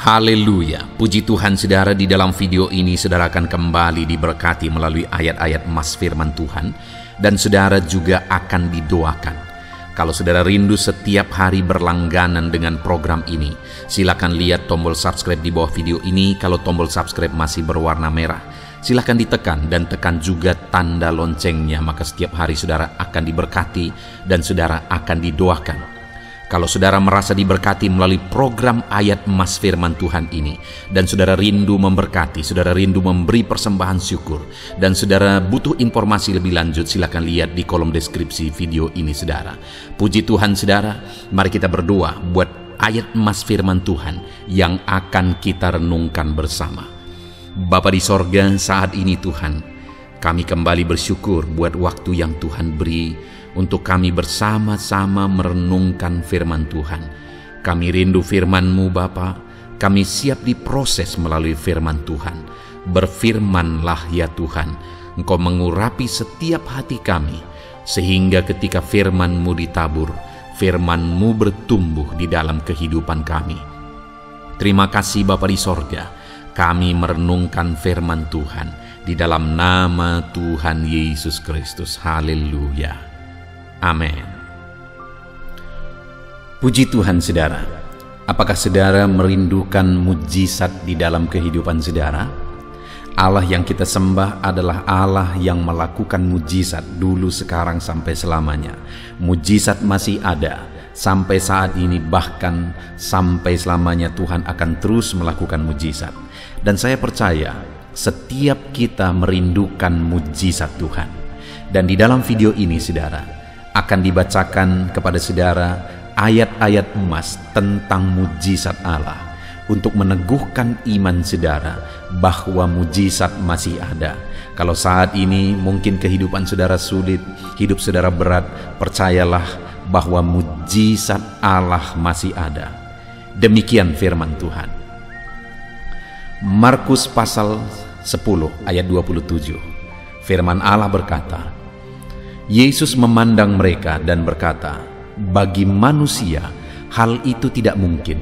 Haleluya, puji Tuhan saudara. Di dalam video ini saudara akan kembali diberkati melalui ayat-ayat emas firman Tuhan, dan saudara juga akan didoakan. Kalau saudara rindu setiap hari berlangganan dengan program ini, silakan lihat tombol subscribe di bawah video ini. Kalau tombol subscribe masih berwarna merah, silakan ditekan dan tekan juga tanda loncengnya, maka setiap hari saudara akan diberkati dan saudara akan didoakan. Kalau saudara merasa diberkati melalui program ayat emas firman Tuhan ini, dan saudara rindu memberkati, saudara rindu memberi persembahan syukur, dan saudara butuh informasi lebih lanjut, silakan lihat di kolom deskripsi video ini saudara. Puji Tuhan saudara, mari kita berdoa buat ayat emas firman Tuhan yang akan kita renungkan bersama. Bapa di sorga, saat ini Tuhan, kami kembali bersyukur buat waktu yang Tuhan beri untuk kami bersama-sama merenungkan firman Tuhan. Kami rindu firman-Mu Bapa, kami siap diproses melalui firman Tuhan. Berfirmanlah ya Tuhan, Engkau mengurapi setiap hati kami, sehingga ketika firman-Mu ditabur, firman-Mu bertumbuh di dalam kehidupan kami. Terima kasih Bapa di sorga, kami merenungkan firman Tuhan di dalam nama Tuhan Yesus Kristus. Haleluya. Amin. Puji Tuhan saudara. Apakah saudara merindukan mujizat di dalam kehidupan saudara? Allah yang kita sembah adalah Allah yang melakukan mujizat dulu, sekarang, sampai selamanya. Mujizat masih ada sampai saat ini, bahkan sampai selamanya Tuhan akan terus melakukan mujizat. Dan saya percaya setiap kita merindukan mujizat Tuhan. Dan di dalam video ini saudara, akan dibacakan kepada saudara ayat-ayat emas tentang mujizat Allah, untuk meneguhkan iman saudara bahwa mujizat masih ada. Kalau saat ini mungkin kehidupan saudara sulit, hidup saudara berat, percayalah bahwa mujizat Allah masih ada. Demikian firman Tuhan. Markus pasal 10 ayat 27. Firman Allah berkata, Yesus memandang mereka dan berkata, bagi manusia hal itu tidak mungkin,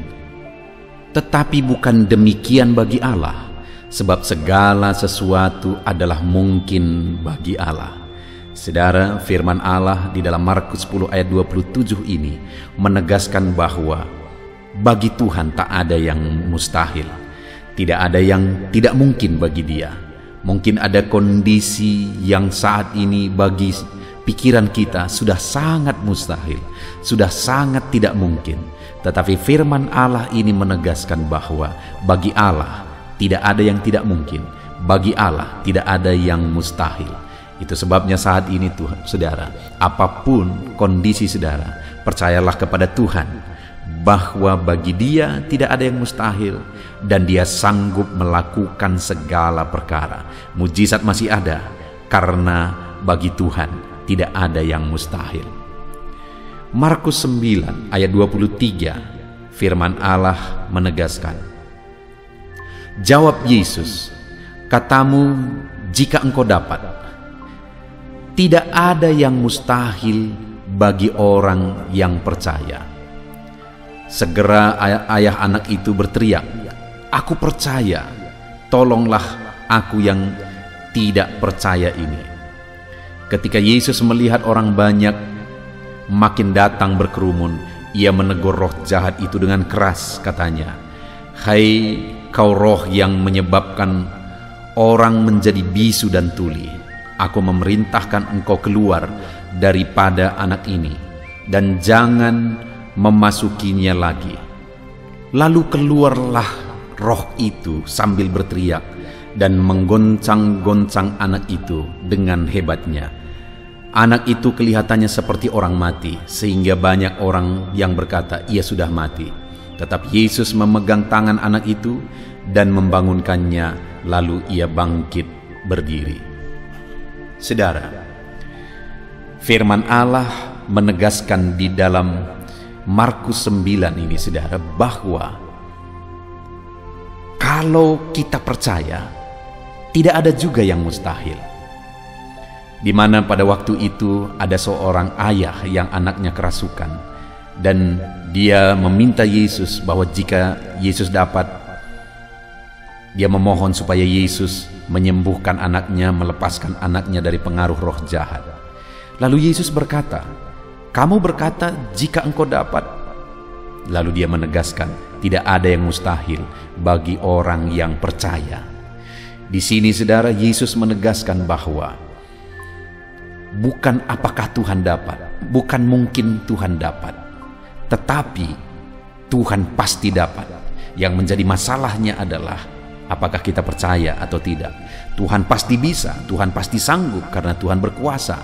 tetapi bukan demikian bagi Allah, sebab segala sesuatu adalah mungkin bagi Allah. Saudara, firman Allah di dalam Markus 10 ayat 27 ini menegaskan bahwa bagi Tuhan tak ada yang mustahil, tidak ada yang tidak mungkin bagi Dia. Mungkin ada kondisi yang saat ini bagi pikiran kita sudah sangat mustahil, sudah sangat tidak mungkin. Tetapi firman Allah ini menegaskan bahwa bagi Allah tidak ada yang tidak mungkin, bagi Allah tidak ada yang mustahil. Itu sebabnya saat ini Tuhan, saudara, apapun kondisi saudara, percayalah kepada Tuhan bahwa bagi Dia tidak ada yang mustahil, dan Dia sanggup melakukan segala perkara. Mujizat masih ada, karena bagi Tuhan tidak ada yang mustahil. Markus 9 ayat 23, firman Allah menegaskan, jawab Yesus, katamu jika engkau dapat. Tidak ada yang mustahil bagi orang yang percaya. Segera ayah anak itu berteriak, aku percaya, tolonglah aku yang tidak percaya ini. Ketika Yesus melihat orang banyak makin datang berkerumun, Ia menegur roh jahat itu dengan keras, katanya, hai kau roh yang menyebabkan orang menjadi bisu dan tuli, aku memerintahkan engkau keluar daripada anak ini, dan jangan memasukinya lagi. Lalu keluarlah roh itu sambil berteriak dan menggoncang-goncang anak itu dengan hebatnya. Anak itu kelihatannya seperti orang mati, sehingga banyak orang yang berkata ia sudah mati. Tetapi Yesus memegang tangan anak itu dan membangunkannya, lalu ia bangkit berdiri. Saudara, firman Allah menegaskan di dalam Markus 9 ini saudara, bahwa kalau kita percaya, tidak ada juga yang mustahil. Di mana pada waktu itu ada seorang ayah yang anaknya kerasukan, dan dia meminta Yesus bahwa jika Yesus dapat, Dia memohon supaya Yesus menyembuhkan anaknya, melepaskan anaknya dari pengaruh roh jahat. Lalu Yesus berkata, "Kamu berkata jika engkau dapat." Lalu dia menegaskan, tidak ada yang mustahil bagi orang yang percaya. Di sini saudara, Yesus menegaskan bahwa bukan apakah Tuhan dapat, bukan mungkin Tuhan dapat, tetapi Tuhan pasti dapat. Yang menjadi masalahnya adalah apakah kita percaya atau tidak. Tuhan pasti bisa, Tuhan pasti sanggup karena Tuhan berkuasa.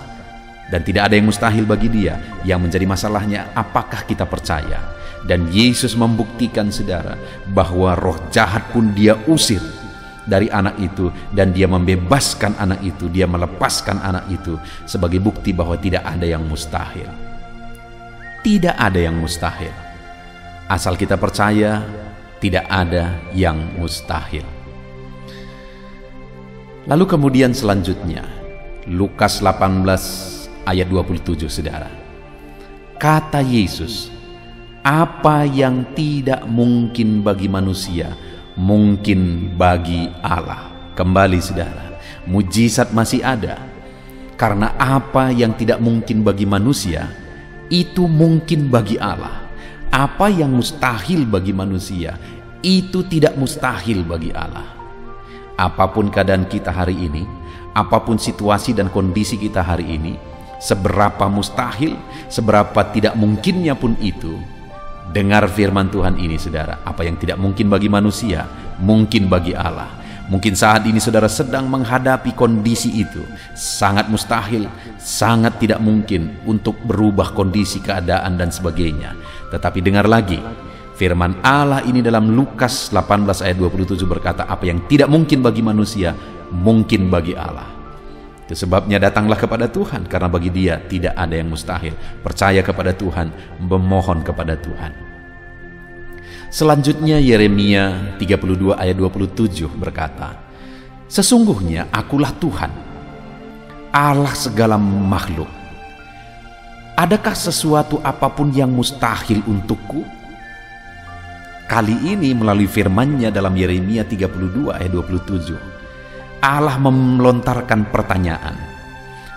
Dan tidak ada yang mustahil bagi Dia. Yang menjadi masalahnya apakah kita percaya. Dan Yesus membuktikan saudara bahwa roh jahat pun Dia usir dari anak itu, dan Dia membebaskan anak itu, Dia melepaskan anak itu sebagai bukti bahwa tidak ada yang mustahil. Tidak ada yang mustahil. Asal kita percaya, tidak ada yang mustahil. Lalu kemudian selanjutnya, Lukas 18 ayat 27 saudara. Kata Yesus, apa yang tidak mungkin bagi manusia, mungkin bagi Allah. Kembali saudara, mujizat masih ada. Karena apa yang tidak mungkin bagi manusia, itu mungkin bagi Allah. Apa yang mustahil bagi manusia, itu tidak mustahil bagi Allah. Apapun keadaan kita hari ini, apapun situasi dan kondisi kita hari ini, seberapa mustahil, seberapa tidak mungkinnya pun itu, dengar firman Tuhan ini saudara, apa yang tidak mungkin bagi manusia, mungkin bagi Allah. Mungkin saat ini saudara sedang menghadapi kondisi itu, sangat mustahil, sangat tidak mungkin untuk berubah kondisi keadaan dan sebagainya. Tetapi dengar lagi, firman Allah ini dalam Lukas 18 ayat 27 berkata, apa yang tidak mungkin bagi manusia, mungkin bagi Allah. Itu sebabnya datanglah kepada Tuhan, karena bagi Dia tidak ada yang mustahil. Percaya kepada Tuhan, memohon kepada Tuhan. Selanjutnya Yeremia 32 ayat 27 berkata, sesungguhnya akulah Tuhan, Allah segala makhluk. Adakah sesuatu apapun yang mustahil untukku? Kali ini melalui firman-Nya dalam Yeremia 32 ayat 27, Allah melontarkan pertanyaan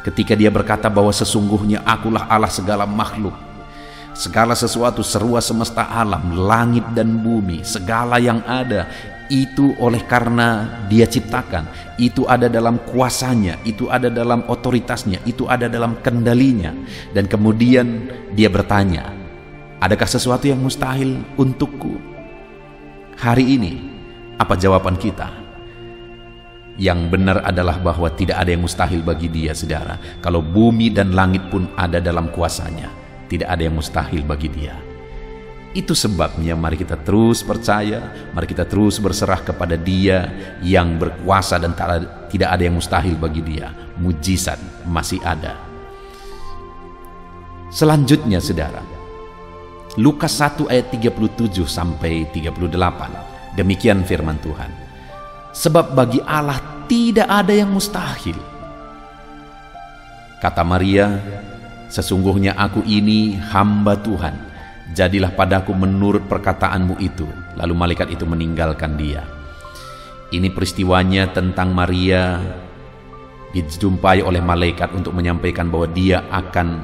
ketika Dia berkata bahwa sesungguhnya akulah Allah segala makhluk. Segala sesuatu, seruas semesta alam, langit dan bumi, segala yang ada, itu oleh karena Dia ciptakan, itu ada dalam kuasanya, itu ada dalam otoritasnya, itu ada dalam kendalinya. Dan kemudian Dia bertanya, adakah sesuatu yang mustahil untukku? Hari ini, apa jawaban kita? Yang benar adalah bahwa tidak ada yang mustahil bagi Dia, saudara. Kalau bumi dan langit pun ada dalam kuasanya, tidak ada yang mustahil bagi Dia. Itu sebabnya mari kita terus percaya, mari kita terus berserah kepada Dia yang berkuasa dan tidak ada yang mustahil bagi Dia. Mujizat masih ada. Selanjutnya saudara, Lukas 1 ayat 37 sampai 38. Demikian firman Tuhan. Sebab bagi Allah tidak ada yang mustahil. Kata Maria, sesungguhnya aku ini hamba Tuhan, jadilah padaku menurut perkataanmu itu. Lalu malaikat itu meninggalkan dia. Ini peristiwanya tentang Maria dijumpai oleh malaikat untuk menyampaikan bahwa dia akan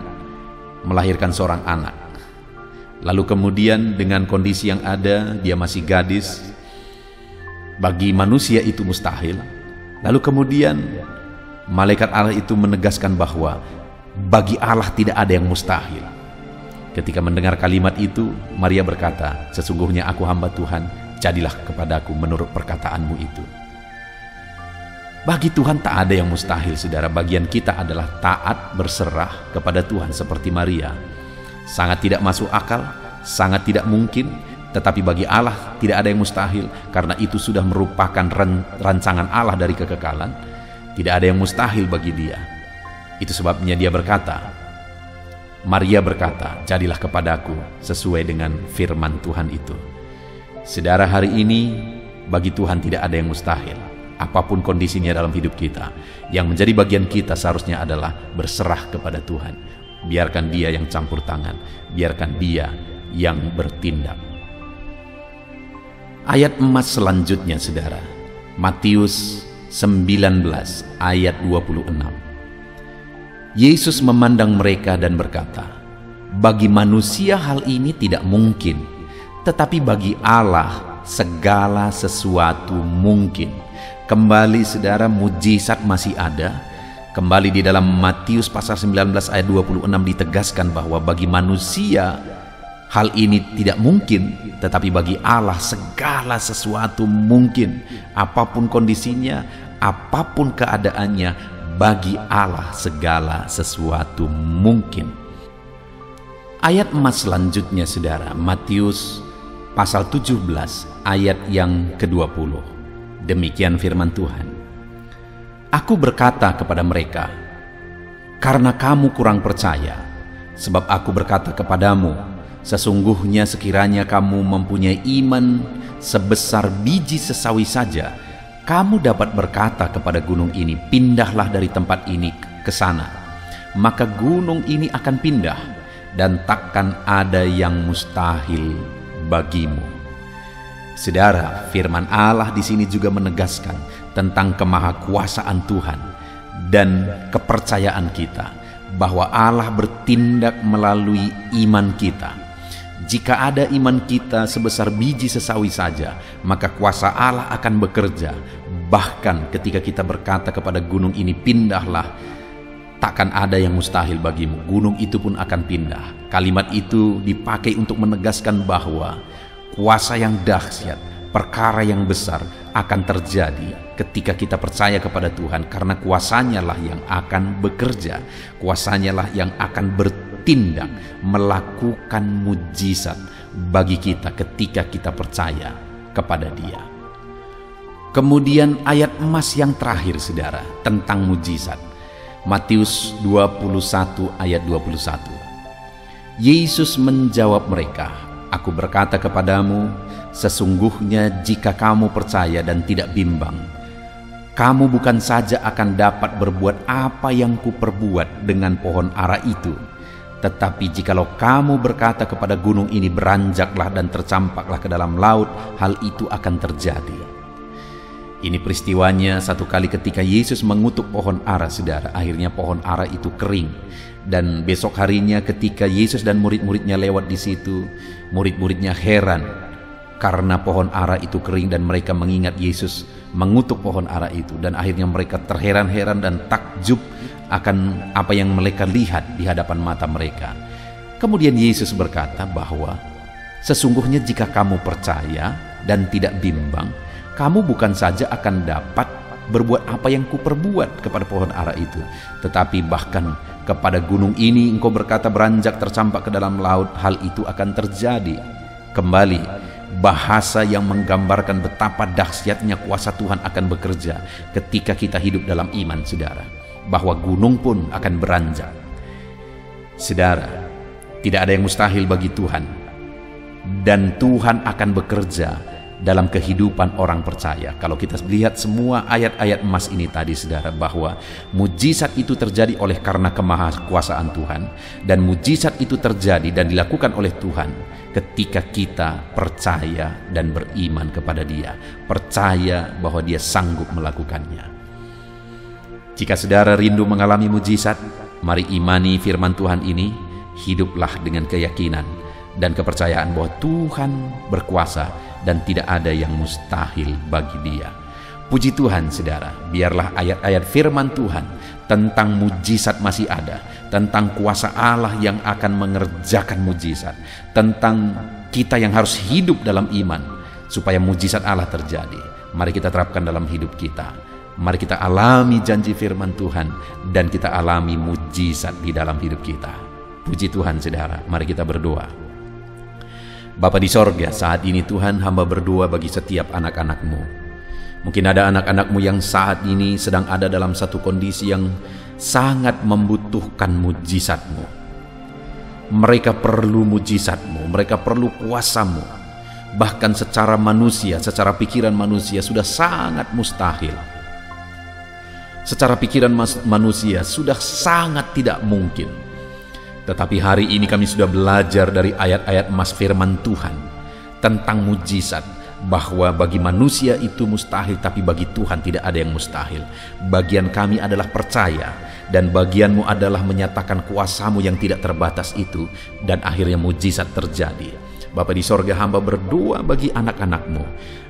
melahirkan seorang anak. Lalu kemudian dengan kondisi yang ada, dia masih gadis, bagi manusia itu mustahil. Lalu kemudian malaikat Allah itu menegaskan bahwa bagi Allah tidak ada yang mustahil. Ketika mendengar kalimat itu, Maria berkata, sesungguhnya aku hamba Tuhan, jadilah kepadaku menurut perkataanmu itu. Bagi Tuhan tak ada yang mustahil, saudara. Bagian kita adalah taat, berserah kepada Tuhan seperti Maria. Sangat tidak masuk akal, sangat tidak mungkin, tetapi bagi Allah tidak ada yang mustahil, karena itu sudah merupakan rancangan Allah dari kekekalan. Tidak ada yang mustahil bagi Dia. Itu sebabnya Maria berkata, jadilah kepadaku sesuai dengan firman Tuhan itu. Saudara, hari ini bagi Tuhan tidak ada yang mustahil. Apapun kondisinya dalam hidup kita, yang menjadi bagian kita seharusnya adalah berserah kepada Tuhan. Biarkan Dia yang campur tangan, biarkan Dia yang bertindak. Ayat emas selanjutnya saudara, Matius 19 ayat 26. Yesus memandang mereka dan berkata, bagi manusia hal ini tidak mungkin, tetapi bagi Allah segala sesuatu mungkin. Kembali saudara, mujizat masih ada. Kembali di dalam Matius pasal 19 ayat 26 ditegaskan bahwa bagi manusia hal ini tidak mungkin, tetapi bagi Allah segala sesuatu mungkin. Apapun kondisinya, apapun keadaannya, bagi Allah segala sesuatu mungkin. Ayat emas selanjutnya saudara, Matius pasal 17 ayat yang ke-20. Demikian firman Tuhan. Aku berkata kepada mereka, karena kamu kurang percaya, sebab aku berkata kepadamu, sesungguhnya sekiranya kamu mempunyai iman sebesar biji sesawi saja, kamu dapat berkata kepada gunung ini, pindahlah dari tempat ini ke sana. Maka gunung ini akan pindah, dan takkan ada yang mustahil bagimu. Saudara, firman Allah di sini juga menegaskan tentang kemahakuasaan Tuhan dan kepercayaan kita bahwa Allah bertindak melalui iman kita. Jika ada iman kita sebesar biji sesawi saja, maka kuasa Allah akan bekerja. Bahkan ketika kita berkata kepada gunung ini, pindahlah, takkan ada yang mustahil bagimu. Gunung itu pun akan pindah. Kalimat itu dipakai untuk menegaskan bahwa kuasa yang dahsyat, perkara yang besar akan terjadi ketika kita percaya kepada Tuhan, karena kuasanya lah yang akan bekerja, kuasanya lah yang akan bertindak, melakukan mujizat bagi kita ketika kita percaya kepada Dia. Kemudian ayat emas yang terakhir saudara, tentang mujizat. Matius 21 ayat 21. Yesus menjawab mereka, aku berkata kepadamu, sesungguhnya jika kamu percaya dan tidak bimbang, kamu bukan saja akan dapat berbuat apa yang kuperbuat dengan pohon ara itu, tetapi jikalau kamu berkata kepada gunung ini, beranjaklah dan tercampaklah ke dalam laut, hal itu akan terjadi. Ini peristiwanya satu kali ketika Yesus mengutuk pohon ara saudara. Akhirnya pohon ara itu kering. Dan besok harinya ketika Yesus dan murid-muridnya lewat di situ, murid-muridnya heran karena pohon ara itu kering, dan mereka mengingat Yesus mengutuk pohon ara itu. Dan akhirnya mereka terheran-heran dan takjub akan apa yang mereka lihat di hadapan mata mereka. Kemudian Yesus berkata bahwa sesungguhnya jika kamu percaya dan tidak bimbang, kamu bukan saja akan dapat berbuat apa yang kuperbuat kepada pohon ara itu, tetapi bahkan kepada gunung ini engkau berkata, beranjak tercampak ke dalam laut, hal itu akan terjadi. Kembali, bahasa yang menggambarkan betapa dahsyatnya kuasa Tuhan akan bekerja ketika kita hidup dalam iman saudara, bahwa gunung pun akan beranjak. Saudara, tidak ada yang mustahil bagi Tuhan, dan Tuhan akan bekerja dalam kehidupan orang percaya. Kalau kita lihat semua ayat-ayat emas ini tadi saudara, bahwa mujizat itu terjadi oleh karena kemahakuasaan Tuhan, dan mujizat itu terjadi dan dilakukan oleh Tuhan ketika kita percaya dan beriman kepada Dia, percaya bahwa Dia sanggup melakukannya. Jika saudara rindu mengalami mujizat, mari imani firman Tuhan ini, hiduplah dengan keyakinan dan kepercayaan bahwa Tuhan berkuasa dan tidak ada yang mustahil bagi Dia. Puji Tuhan saudara, biarlah ayat-ayat firman Tuhan tentang mujizat masih ada, tentang kuasa Allah yang akan mengerjakan mujizat, tentang kita yang harus hidup dalam iman supaya mujizat Allah terjadi. Mari kita terapkan dalam hidup kita. Mari kita alami janji firman Tuhan dan kita alami mujizat di dalam hidup kita. Puji Tuhan saudara, mari kita berdoa. Bapa di sorga, saat ini Tuhan, hamba berdoa bagi setiap anak-anak-Mu. Mungkin ada anak-anak-Mu yang saat ini sedang ada dalam satu kondisi yang sangat membutuhkan mujizat-Mu. Mereka perlu mujizat-Mu, mereka perlu kuasa-Mu. Bahkan secara manusia, secara pikiran manusia sudah sangat mustahil. Secara pikiran manusia sudah sangat tidak mungkin. Tetapi hari ini kami sudah belajar dari ayat-ayat emas firman Tuhan tentang mujizat, bahwa bagi manusia itu mustahil, tapi bagi Tuhan tidak ada yang mustahil. Bagian kami adalah percaya, dan bagianmu adalah menyatakan kuasa-Mu yang tidak terbatas itu, dan akhirnya mujizat terjadi. Bapa di sorga, hamba berdoa bagi anak-anak-Mu.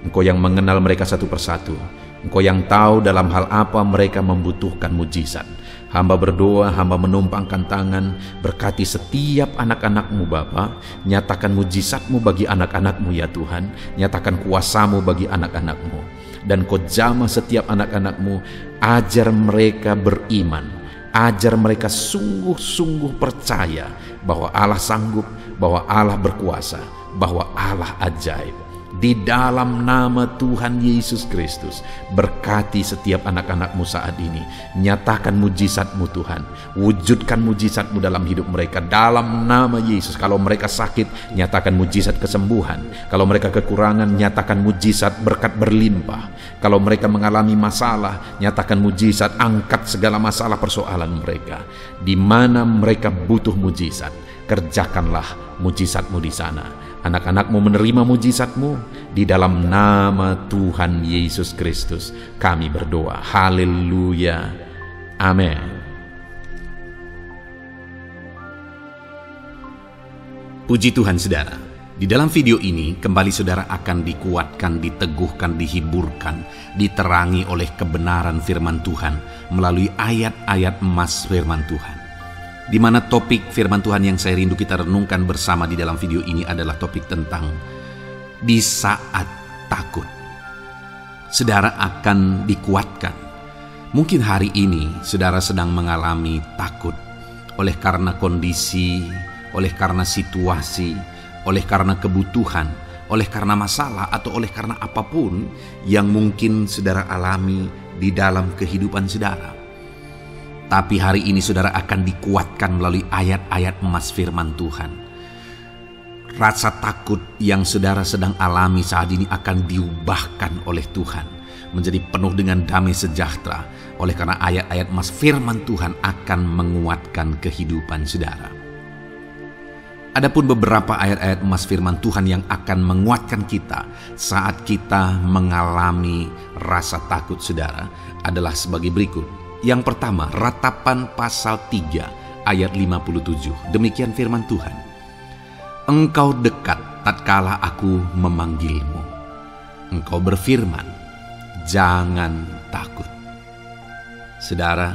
Engkau yang mengenal mereka satu persatu. Engkau yang tahu dalam hal apa mereka membutuhkan mujizat. Hamba berdoa, hamba menumpangkan tangan, berkati setiap anak-anak-Mu Bapa. Nyatakan mujizat-Mu bagi anak-anak-Mu ya Tuhan. Nyatakan kuasa-Mu bagi anak-anak-Mu. Dan Kau jamah setiap anak-anak-Mu. Ajar mereka beriman. Ajar mereka sungguh-sungguh percaya bahwa Allah sanggup, bahwa Allah berkuasa, bahwa Allah ajaib. Di dalam nama Tuhan Yesus Kristus, berkati setiap anak-anak-Mu saat ini. Nyatakan mujizat-Mu Tuhan. Wujudkan mujizat-Mu dalam hidup mereka. Dalam nama Yesus. Kalau mereka sakit, nyatakan mujizat kesembuhan. Kalau mereka kekurangan, nyatakan mujizat berkat berlimpah. Kalau mereka mengalami masalah, nyatakan mujizat. Angkat segala masalah persoalan mereka. Di mana mereka butuh mujizat, kerjakanlah mujizat-Mu di sana. Anak-anak-Mu menerima mujizat-Mu. Di dalam nama Tuhan Yesus Kristus kami berdoa. Haleluya. Amin. Puji Tuhan saudara. Di dalam video ini kembali saudara akan dikuatkan, diteguhkan, dihiburkan, diterangi oleh kebenaran firman Tuhan melalui ayat-ayat emas firman Tuhan. Di mana topik firman Tuhan yang saya rindu kita renungkan bersama di dalam video ini adalah topik tentang di saat takut. Saudara akan dikuatkan. Mungkin hari ini saudara sedang mengalami takut oleh karena kondisi, oleh karena situasi, oleh karena kebutuhan, oleh karena masalah, atau oleh karena apapun yang mungkin saudara alami di dalam kehidupan saudara. Tapi hari ini saudara akan dikuatkan melalui ayat-ayat emas firman Tuhan. Rasa takut yang saudara sedang alami saat ini akan diubahkan oleh Tuhan menjadi penuh dengan damai sejahtera. Oleh karena ayat-ayat emas firman Tuhan akan menguatkan kehidupan saudara. Adapun beberapa ayat-ayat emas firman Tuhan yang akan menguatkan kita saat kita mengalami rasa takut saudara adalah sebagai berikut. Yang pertama, Ratapan pasal 3 ayat 57. Demikian firman Tuhan. Engkau dekat tatkala aku memanggilmu. Engkau berfirman, jangan takut. Saudara,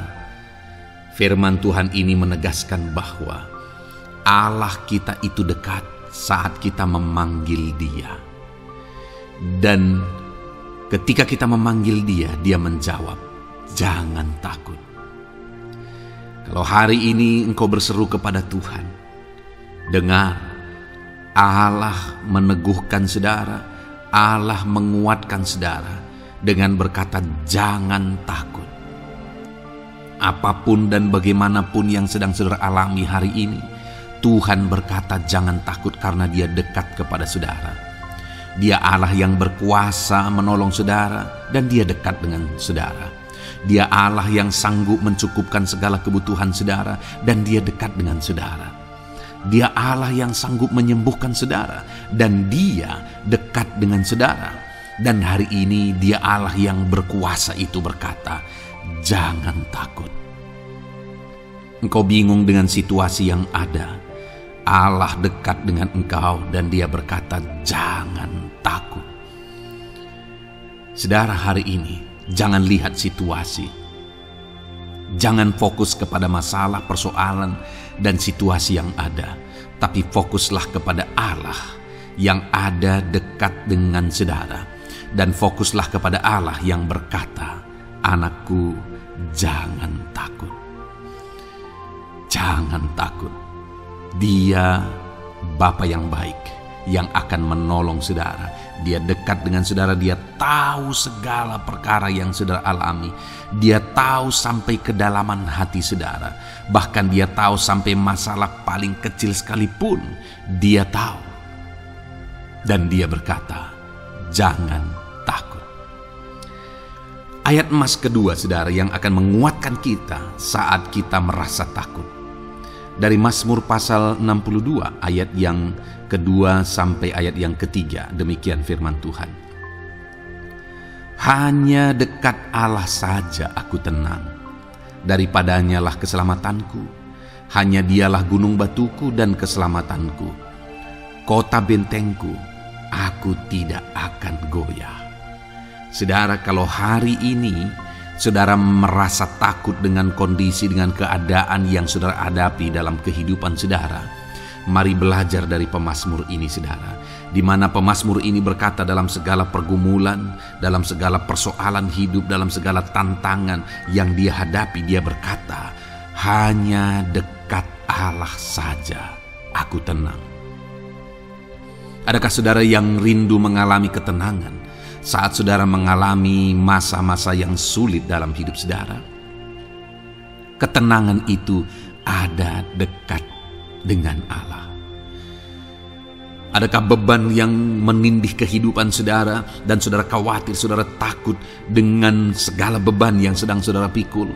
firman Tuhan ini menegaskan bahwa Allah kita itu dekat saat kita memanggil Dia. Dan ketika kita memanggil Dia, Dia menjawab, jangan takut. Kalau hari ini engkau berseru kepada Tuhan, dengar, Allah meneguhkan saudara, Allah menguatkan saudara dengan berkata jangan takut. Apapun dan bagaimanapun yang sedang saudara alami hari ini, Tuhan berkata jangan takut karena Dia dekat kepada saudara. Dia Allah yang berkuasa menolong saudara dan Dia dekat dengan saudara. Dia Allah yang sanggup mencukupkan segala kebutuhan saudara dan Dia dekat dengan saudara. Dia Allah yang sanggup menyembuhkan saudara dan Dia dekat dengan saudara. Dan hari ini Dia Allah yang berkuasa itu berkata, jangan takut. Engkau bingung dengan situasi yang ada. Allah dekat dengan engkau dan Dia berkata, jangan takut. Saudara, hari ini jangan lihat situasi. Jangan fokus kepada masalah, persoalan, dan situasi yang ada. Tapi fokuslah kepada Allah yang ada dekat dengan saudara. Dan fokuslah kepada Allah yang berkata, anakku, jangan takut. Jangan takut. Dia Bapa yang baik yang akan menolong saudara. Dia dekat dengan saudara, Dia tahu segala perkara yang saudara alami. Dia tahu sampai kedalaman hati saudara. Bahkan Dia tahu sampai masalah paling kecil sekalipun Dia tahu. Dan Dia berkata, jangan takut. Ayat emas kedua saudara yang akan menguatkan kita saat kita merasa takut. Dari Mazmur pasal 62 ayat yang kedua sampai ayat yang ketiga. Demikian firman Tuhan. Hanya dekat Allah saja aku tenang. Daripadanya lah keselamatanku. Hanya dialah gunung batuku dan keselamatanku. Kota bentengku, aku tidak akan goyah. Saudara, kalau hari ini saudara merasa takut dengan kondisi, dengan keadaan yang saudara hadapi dalam kehidupan saudara, mari belajar dari pemazmur ini, saudara, di mana pemazmur ini berkata dalam segala pergumulan, dalam segala persoalan hidup, dalam segala tantangan yang dia hadapi, dia berkata, hanya dekat Allah saja aku tenang. Adakah saudara yang rindu mengalami ketenangan saat saudara mengalami masa-masa yang sulit dalam hidup saudara? Ketenangan itu ada dekat dengan Allah. Adakah beban yang menindih kehidupan saudara dan saudara khawatir, saudara takut dengan segala beban yang sedang saudara pikul?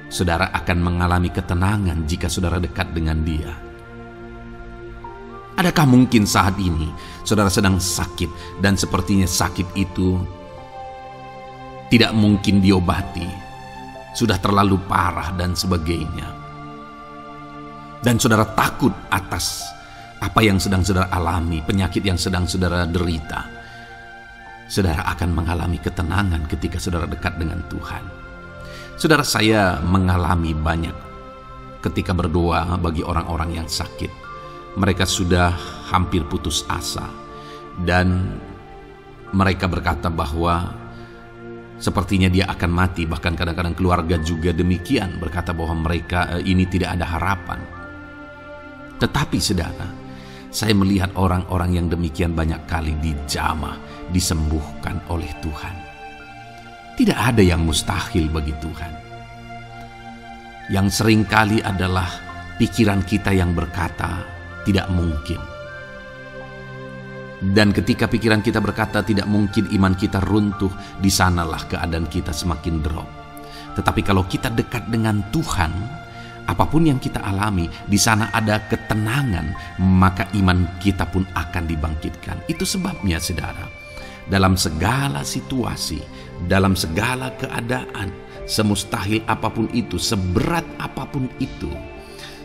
Saudara akan mengalami ketenangan jika saudara dekat dengan Dia. Adakah mungkin saat ini saudara sedang sakit dan sepertinya sakit itu tidak mungkin diobati, sudah terlalu parah dan sebagainya, dan saudara takut atas apa yang sedang saudara alami, penyakit yang sedang saudara derita? Saudara akan mengalami ketenangan ketika saudara dekat dengan Tuhan. Saudara, saya mengalami banyak ketika berdoa bagi orang-orang yang sakit. Mereka sudah hampir putus asa dan mereka berkata bahwa sepertinya dia akan mati. Bahkan kadang-kadang keluarga juga demikian, berkata bahwa mereka ini tidak ada harapan. Tetapi saudara, saya melihat orang-orang yang demikian banyak kali dijamah, disembuhkan oleh Tuhan. Tidak ada yang mustahil bagi Tuhan. Yang seringkali adalah pikiran kita yang berkata tidak mungkin. Dan ketika pikiran kita berkata tidak mungkin, iman kita runtuh, di sanalah keadaan kita semakin drop. Tetapi kalau kita dekat dengan Tuhan, apapun yang kita alami, di sana ada ketenangan, maka iman kita pun akan dibangkitkan. Itu sebabnya saudara, dalam segala situasi, dalam segala keadaan, semustahil apapun itu, seberat apapun itu,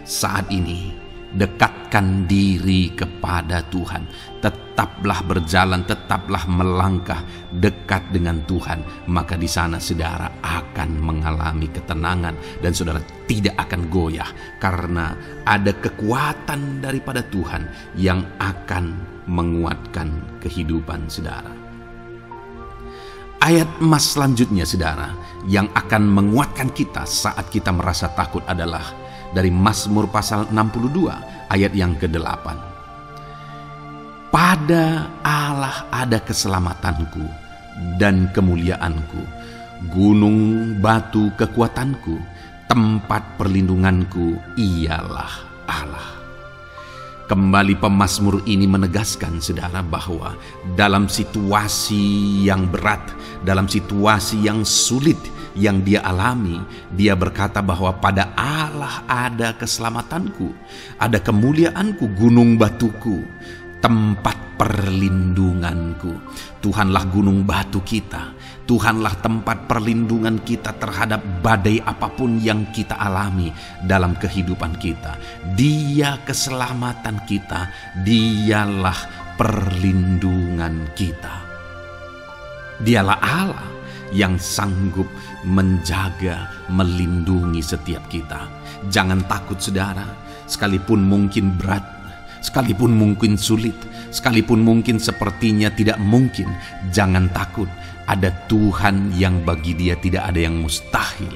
saat ini dekatkan diri kepada Tuhan. Tetaplah berjalan, tetaplah melangkah dekat dengan Tuhan. Maka di sana saudara akan mengalami ketenangan dan saudara tidak akan goyah, karena ada kekuatan daripada Tuhan yang akan menguatkan kehidupan saudara. Ayat emas selanjutnya saudara yang akan menguatkan kita saat kita merasa takut adalah dari Mazmur pasal 62 ayat yang ke-8. Pada Allah ada keselamatanku dan kemuliaanku, gunung batu kekuatanku, tempat perlindunganku ialah Allah. Kembali pemazmur ini menegaskan saudara bahwa dalam situasi yang berat, dalam situasi yang sulit yang dia alami, dia berkata bahwa pada Allah ada keselamatanku, ada kemuliaanku, gunung batuku, tempat perlindunganku. Tuhanlah gunung batu kita, Tuhanlah tempat perlindungan kita terhadap badai apapun yang kita alami dalam kehidupan kita. Dia keselamatan kita, dialah perlindungan kita. Dialah Allah yang sanggup menjaga, melindungi setiap kita. Jangan takut saudara, sekalipun mungkin berat, sekalipun mungkin sulit, sekalipun mungkin sepertinya tidak mungkin, jangan takut. Ada Tuhan yang bagi Dia tidak ada yang mustahil.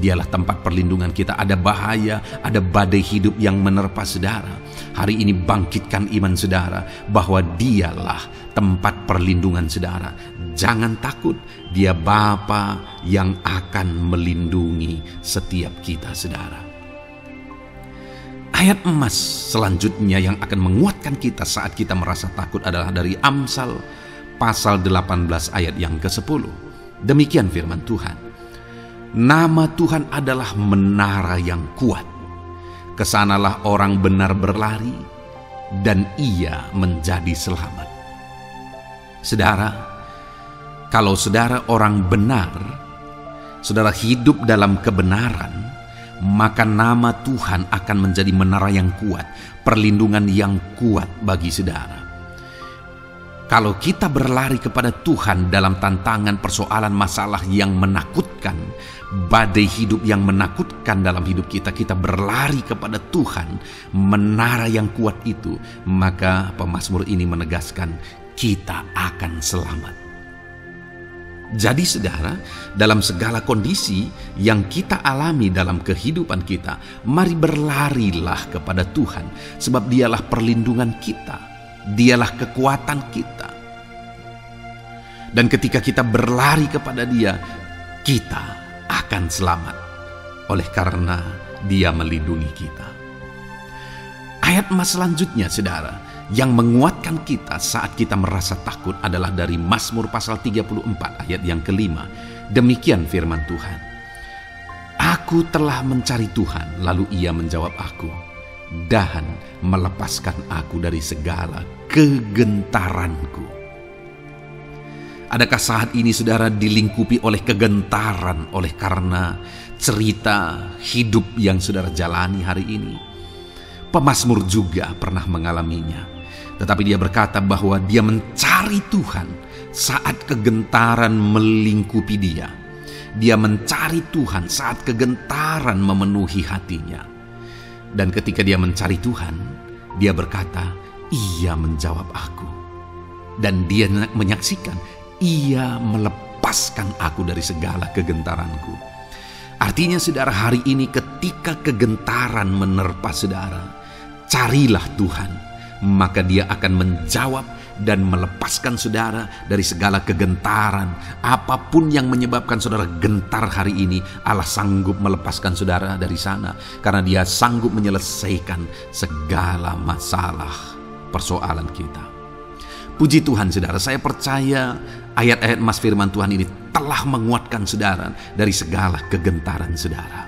Dialah tempat perlindungan kita. Ada bahaya, ada badai hidup yang menerpa saudara. Hari ini bangkitkan iman saudara bahwa Dialah tempat perlindungan saudara. Jangan takut, Dia Bapa yang akan melindungi setiap kita saudara. Ayat emas selanjutnya yang akan menguatkan kita saat kita merasa takut adalah dari Amsal pasal 18 ayat yang ke-10. Demikian firman Tuhan. Nama Tuhan adalah menara yang kuat. Kesanalah orang benar berlari dan ia menjadi selamat. Saudara, Kalau saudara orang benar, saudara hidup dalam kebenaran, maka nama Tuhan akan menjadi menara yang kuat, perlindungan yang kuat bagi saudara. Kalau kita berlari kepada Tuhan dalam tantangan, persoalan, masalah yang menakutkan, badai hidup yang menakutkan dalam hidup kita, kita berlari kepada Tuhan, menara yang kuat itu, maka pemazmur ini menegaskan kita akan selamat. Jadi saudara, dalam segala kondisi yang kita alami dalam kehidupan kita, mari berlarilah kepada Tuhan, sebab Dialah perlindungan kita, Dialah kekuatan kita. Dan ketika kita berlari kepada Dia, kita akan selamat, oleh karena Dia melindungi kita. Ayat emas selanjutnya saudara, yang menguatkan kita saat kita merasa takut adalah dari Mazmur pasal 34 ayat yang kelima. Demikian firman Tuhan. Aku telah mencari Tuhan, lalu Ia menjawab aku, dan melepaskan aku dari segala kegentaranku. Adakah saat ini saudara dilingkupi oleh kegentaran oleh karena cerita hidup yang saudara jalani hari ini? Pemazmur juga pernah mengalaminya. Tetapi dia berkata bahwa dia mencari Tuhan saat kegentaran melingkupi dia. Dia mencari Tuhan saat kegentaran memenuhi hatinya. Dan ketika dia mencari Tuhan, dia berkata, Ia menjawab aku. Dan dia menyaksikan, Ia melepaskan aku dari segala kegentaranku. Artinya saudara, hari ini ketika kegentaran menerpa saudara, carilah Tuhan, maka Dia akan menjawab dan melepaskan saudara dari segala kegentaran. Apapun yang menyebabkan saudara gentar hari ini, Allah sanggup melepaskan saudara dari sana, karena Dia sanggup menyelesaikan segala masalah persoalan kita. Puji Tuhan saudara, saya percaya ayat-ayat emas firman Tuhan ini telah menguatkan saudara dari segala kegentaran saudara.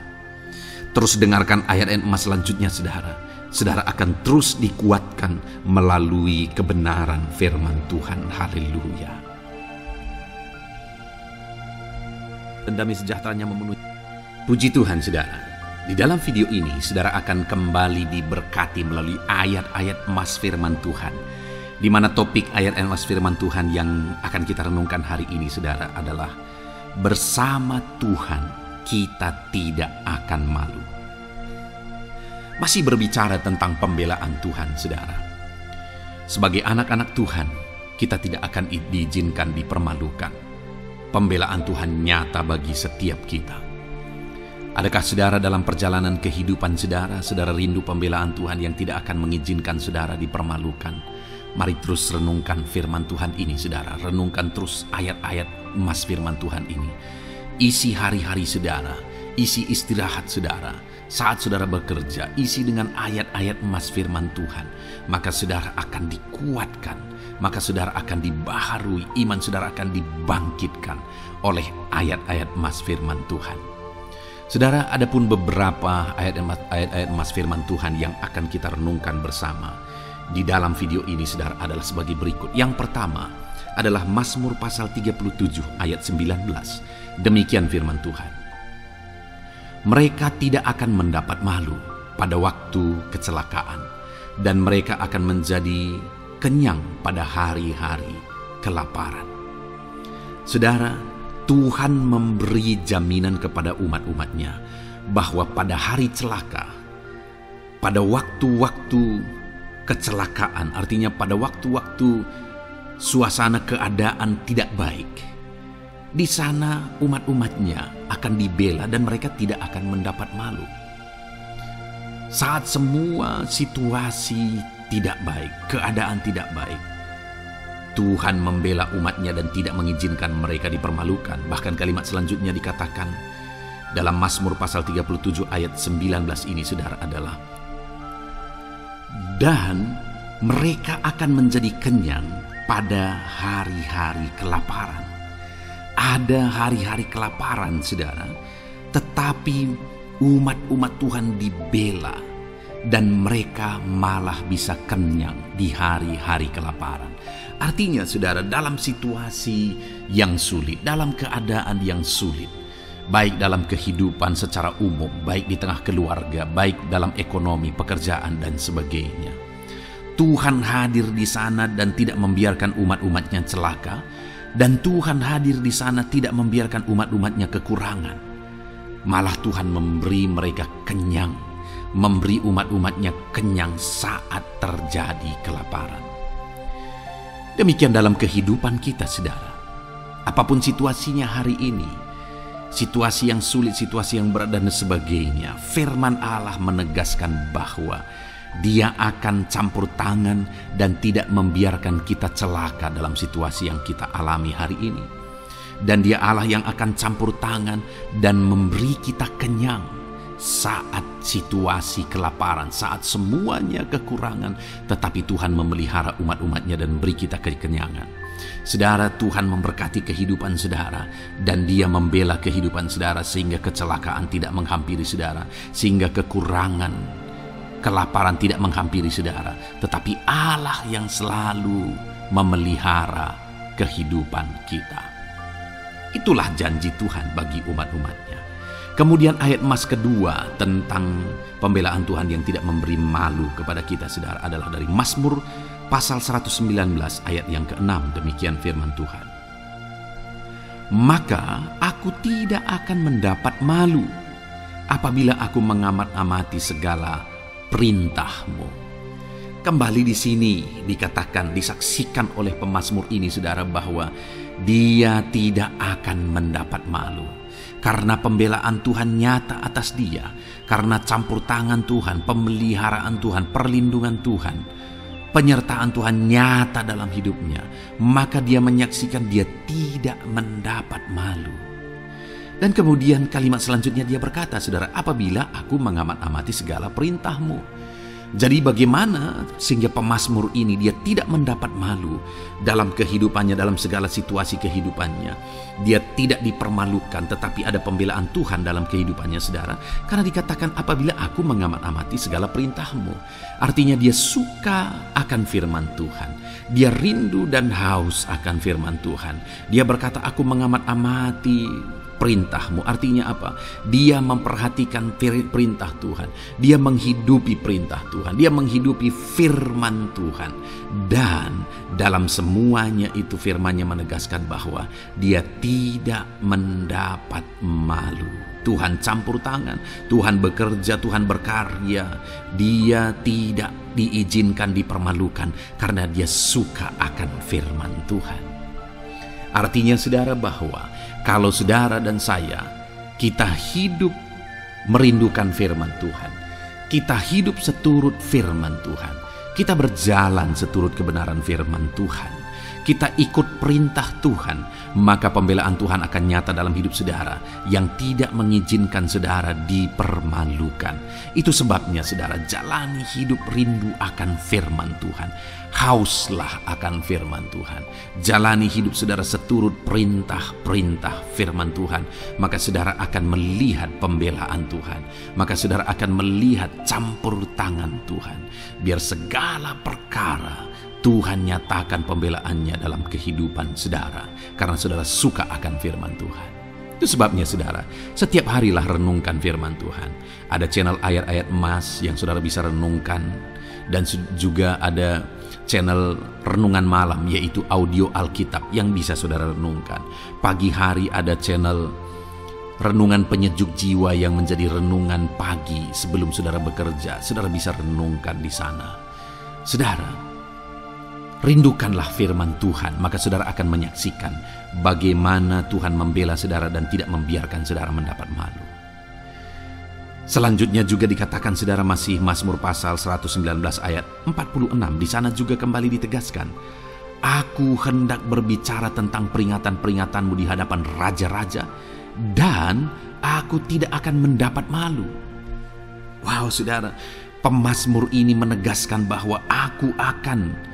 Terus dengarkan ayat-ayat emas selanjutnya saudara. Saudara akan terus dikuatkan melalui kebenaran firman Tuhan. Haleluya. Dan damai sejahteranya memenuhi. Puji Tuhan saudara. Di dalam video ini saudara akan kembali diberkati melalui ayat-ayat emas firman Tuhan, di mana topik ayat emas firman Tuhan yang akan kita renungkan hari ini saudara adalah bersama Tuhan kita tidak akan malu. Masih berbicara tentang pembelaan Tuhan saudara. Sebagai anak-anak Tuhan, kita tidak akan diizinkan dipermalukan. Pembelaan Tuhan nyata bagi setiap kita. Adakah saudara dalam perjalanan kehidupan saudara, saudara rindu pembelaan Tuhan yang tidak akan mengizinkan saudara dipermalukan? Mari terus renungkan firman Tuhan ini saudara. Renungkan terus ayat-ayat emas firman Tuhan ini. Isi hari-hari saudara, isi istirahat saudara. Saat saudara bekerja, isi dengan ayat-ayat emas firman Tuhan. Maka saudara akan dikuatkan, maka saudara akan dibaharui, iman saudara akan dibangkitkan oleh ayat-ayat emas firman Tuhan. Saudara, ada pun beberapa ayat-ayat emas firman Tuhan yang akan kita renungkan bersama di dalam video ini saudara adalah sebagai berikut. Yang pertama adalah Mazmur pasal 37 ayat 19. Demikian firman Tuhan. Mereka tidak akan mendapat malu pada waktu kecelakaan, dan mereka akan menjadi kenyang pada hari-hari kelaparan. Saudara, Tuhan memberi jaminan kepada umat-umatnya bahwa pada hari celaka, pada waktu-waktu kecelakaan, artinya pada waktu-waktu suasana keadaan tidak baik, di sana umat-umatnya akan dibela dan mereka tidak akan mendapat malu. Saat semua situasi tidak baik, keadaan tidak baik, Tuhan membela umatnya dan tidak mengizinkan mereka dipermalukan. Bahkan kalimat selanjutnya dikatakan dalam Mazmur pasal 37 ayat 19 ini saudara adalah, dan mereka akan menjadi kenyang pada hari-hari kelaparan. Ada hari-hari kelaparan saudara, tetapi umat-umat Tuhan dibela dan mereka malah bisa kenyang di hari-hari kelaparan. Artinya saudara, dalam situasi yang sulit, dalam keadaan yang sulit, baik dalam kehidupan secara umum, baik di tengah keluarga, baik dalam ekonomi, pekerjaan dan sebagainya, Tuhan hadir di sana dan tidak membiarkan umat-umatnya celaka, dan Tuhan hadir di sana tidak membiarkan umat-umatnya kekurangan. Malah Tuhan memberi mereka kenyang, memberi umat-umatnya kenyang saat terjadi kelaparan. Demikian dalam kehidupan kita saudara. Apapun situasinya hari ini, situasi yang sulit, situasi yang berat dan sebagainya, firman Allah menegaskan bahwa Dia akan campur tangan dan tidak membiarkan kita celaka dalam situasi yang kita alami hari ini. Dan Dia Allah yang akan campur tangan dan memberi kita kenyang saat situasi kelaparan, saat semuanya kekurangan, tetapi Tuhan memelihara umat-umatnya dan beri kita kekenyangan. Saudara, Tuhan memberkati kehidupan saudara, dan Dia membela kehidupan saudara sehingga kecelakaan tidak menghampiri saudara, sehingga kekurangan, kelaparan tidak menghampiri saudara, tetapi Allah yang selalu memelihara kehidupan kita. Itulah janji Tuhan bagi umat-umatnya. Kemudian ayat emas kedua tentang pembelaan Tuhan yang tidak memberi malu kepada kita saudara adalah dari Mazmur pasal 119 ayat yang ke-6. Demikian firman Tuhan. Maka aku tidak akan mendapat malu apabila aku mengamat-amati segala perintah-Mu. Kembali di sini dikatakan, disaksikan oleh pemazmur ini saudara, bahwa dia tidak akan mendapat malu. Karena pembelaan Tuhan nyata atas dia, karena campur tangan Tuhan, pemeliharaan Tuhan, perlindungan Tuhan, penyertaan Tuhan nyata dalam hidupnya, maka dia menyaksikan dia tidak mendapat malu. Dan kemudian kalimat selanjutnya dia berkata, saudara, apabila aku mengamat-amati segala perintah-Mu. Jadi bagaimana sehingga pemazmur ini dia tidak mendapat malu dalam kehidupannya, dalam segala situasi kehidupannya. Dia tidak dipermalukan, tetapi ada pembelaan Tuhan dalam kehidupannya saudara. Karena dikatakan apabila aku mengamat-amati segala perintah-Mu. Artinya dia suka akan firman Tuhan. Dia rindu dan haus akan firman Tuhan. Dia berkata aku mengamat-amati perintah-Mu. Artinya apa? Dia memperhatikan perintah Tuhan. Dia menghidupi perintah Tuhan. Dia menghidupi firman Tuhan. Dan dalam semuanya itu firman-Nya menegaskan bahwa dia tidak mendapat malu. Tuhan campur tangan, Tuhan bekerja, Tuhan berkarya. Dia tidak diizinkan dipermalukan karena dia suka akan firman Tuhan. Artinya saudara bahwa kalau saudara dan saya, kita hidup merindukan firman Tuhan, kita hidup seturut firman Tuhan, kita berjalan seturut kebenaran firman Tuhan, kita ikut perintah Tuhan, maka pembelaan Tuhan akan nyata dalam hidup saudara yang tidak mengizinkan saudara dipermalukan. Itu sebabnya saudara, jalani hidup rindu akan firman Tuhan. Hauslah akan firman Tuhan. Jalani hidup saudara seturut perintah-perintah firman Tuhan. Maka saudara akan melihat pembelaan Tuhan. Maka saudara akan melihat campur tangan Tuhan. Biar segala perkara Tuhan nyatakan pembelaannya dalam kehidupan saudara. Karena saudara suka akan firman Tuhan. Itu sebabnya saudara, setiap harilah renungkan firman Tuhan. Ada channel ayat-ayat emas yang saudara bisa renungkan. Dan juga ada channel renungan malam, yaitu audio Alkitab yang bisa saudara renungkan. Pagi hari ada channel renungan penyejuk jiwa yang menjadi renungan pagi sebelum saudara bekerja. Saudara bisa renungkan di sana. Saudara, rindukanlah firman Tuhan, maka saudara akan menyaksikan bagaimana Tuhan membela saudara dan tidak membiarkan saudara mendapat malu. Selanjutnya juga dikatakan saudara, masih Mazmur pasal 119 ayat 46. Di sana juga kembali ditegaskan, aku hendak berbicara tentang peringatan-peringatan-Mu di hadapan raja-raja, dan aku tidak akan mendapat malu. Wow saudara, pemazmur ini menegaskan bahwa aku akan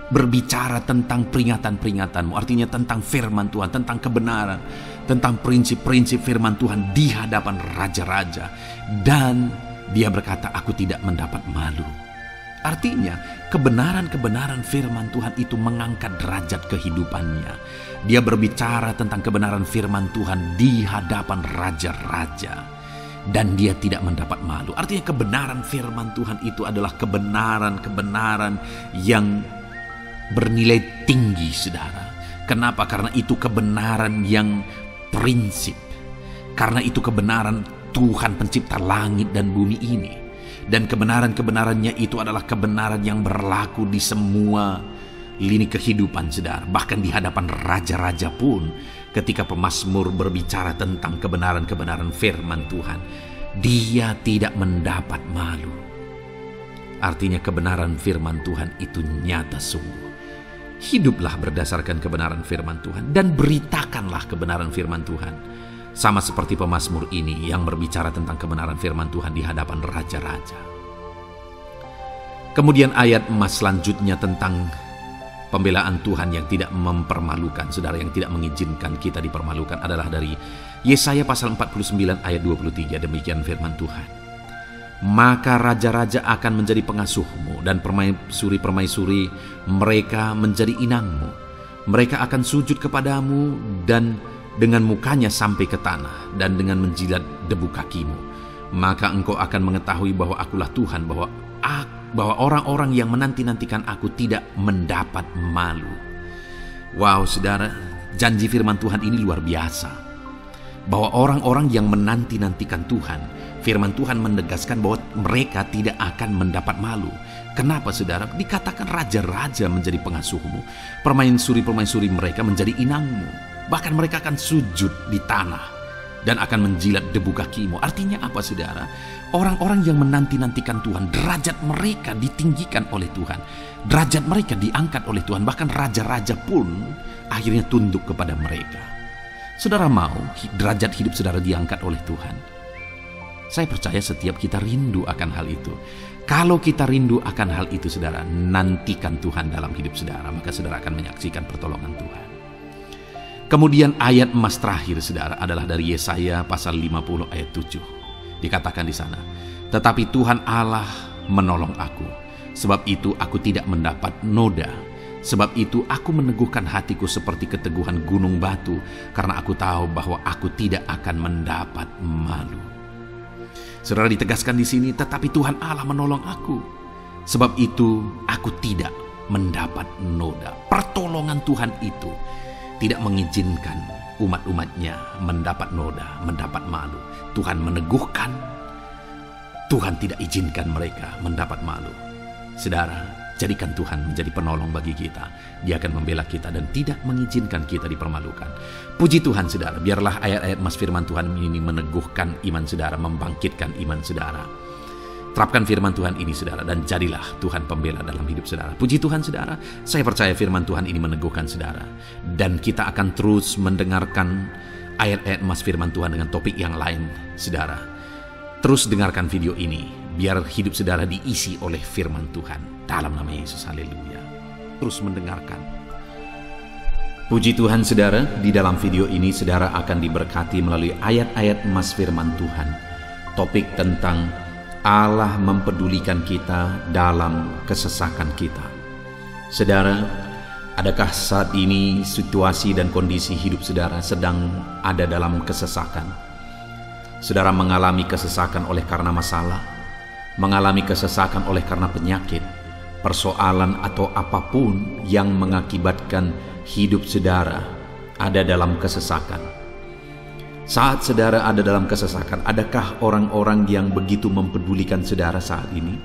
berbicara tentang peringatan-peringatan-Mu. Artinya tentang firman Tuhan, tentang kebenaran, tentang prinsip-prinsip firman Tuhan di hadapan raja-raja. Dan dia berkata, aku tidak mendapat malu. Artinya, kebenaran-kebenaran firman Tuhan itu mengangkat derajat kehidupannya. Dia berbicara tentang kebenaran firman Tuhan di hadapan raja-raja. Dan dia tidak mendapat malu. Artinya kebenaran firman Tuhan itu adalah kebenaran-kebenaran yang bernilai tinggi, saudara. Kenapa? Karena itu kebenaran yang prinsip. Karena itu kebenaran Tuhan pencipta langit dan bumi ini. Dan kebenaran-kebenarannya itu adalah kebenaran yang berlaku di semua lini kehidupan, saudara. Bahkan di hadapan raja-raja pun, ketika pemazmur berbicara tentang kebenaran-kebenaran firman Tuhan, dia tidak mendapat malu. Artinya kebenaran firman Tuhan itu nyata sungguh. Hiduplah berdasarkan kebenaran firman Tuhan dan beritakanlah kebenaran firman Tuhan. Sama seperti pemazmur ini yang berbicara tentang kebenaran firman Tuhan di hadapan raja-raja. Kemudian ayat emas selanjutnya tentang pembelaan Tuhan yang tidak mempermalukan, saudara, yang tidak mengizinkan kita dipermalukan adalah dari Yesaya pasal 49 ayat 23. Demikian firman Tuhan. Maka raja-raja akan menjadi pengasuhmu dan permaisuri-permaisuri mereka menjadi inangmu. Mereka akan sujud kepadamu dan dengan mukanya sampai ke tanah dan dengan menjilat debu kakimu. Maka engkau akan mengetahui bahwa akulah Tuhan, bahwa orang-orang yang menanti-nantikan aku tidak mendapat malu. Wow, saudara, janji firman Tuhan ini luar biasa. Bahwa orang-orang yang menanti-nantikan Tuhan, firman Tuhan menegaskan bahwa mereka tidak akan mendapat malu. Kenapa, saudara? Dikatakan raja-raja menjadi pengasuhmu, permaisuri-permaisuri mereka menjadi inangmu. Bahkan mereka akan sujud di tanah dan akan menjilat debu kakimu. Artinya apa, saudara? Orang-orang yang menanti-nantikan Tuhan, derajat mereka ditinggikan oleh Tuhan. Derajat mereka diangkat oleh Tuhan. Bahkan raja-raja pun akhirnya tunduk kepada mereka. Saudara mau derajat hidup saudara diangkat oleh Tuhan? Saya percaya setiap kita rindu akan hal itu. Kalau kita rindu akan hal itu, saudara, nantikan Tuhan dalam hidup saudara, maka saudara akan menyaksikan pertolongan Tuhan. Kemudian ayat emas terakhir, saudara, adalah dari Yesaya pasal 50 ayat 7. Dikatakan di sana, tetapi Tuhan Allah menolong aku, sebab itu aku tidak mendapat noda. Sebab itu aku meneguhkan hatiku seperti keteguhan gunung batu, karena aku tahu bahwa aku tidak akan mendapat malu. Saudara, ditegaskan di sini, tetapi Tuhan Allah menolong aku, sebab itu aku tidak mendapat noda. Pertolongan Tuhan itu tidak mengizinkan umat-umatnya mendapat noda, mendapat malu. Tuhan meneguhkan, Tuhan tidak izinkan mereka mendapat malu. Saudara, jadikan Tuhan menjadi penolong bagi kita. Dia akan membela kita dan tidak mengizinkan kita dipermalukan. Puji Tuhan, saudara, biarlah ayat-ayat emas firman Tuhan ini meneguhkan iman saudara, membangkitkan iman saudara. Terapkan firman Tuhan ini, saudara, dan jadilah Tuhan pembela dalam hidup saudara. Puji Tuhan, saudara, saya percaya firman Tuhan ini meneguhkan saudara. Dan kita akan terus mendengarkan ayat-ayat emas firman Tuhan dengan topik yang lain, saudara. Terus dengarkan video ini, biar hidup saudara diisi oleh firman Tuhan. Dalam nama Yesus, haleluya. Terus mendengarkan. Puji Tuhan, saudara, di dalam video ini saudara akan diberkati melalui ayat-ayat emas firman Tuhan. Topik tentang Allah mempedulikan kita dalam kesesakan kita. Saudara, adakah saat ini situasi dan kondisi hidup saudara sedang ada dalam kesesakan? Saudara mengalami kesesakan oleh karena masalah, mengalami kesesakan oleh karena penyakit, persoalan atau apapun yang mengakibatkan hidup saudara ada dalam kesesakan. Saat saudara ada dalam kesesakan, adakah orang-orang yang begitu mempedulikan saudara saat ini?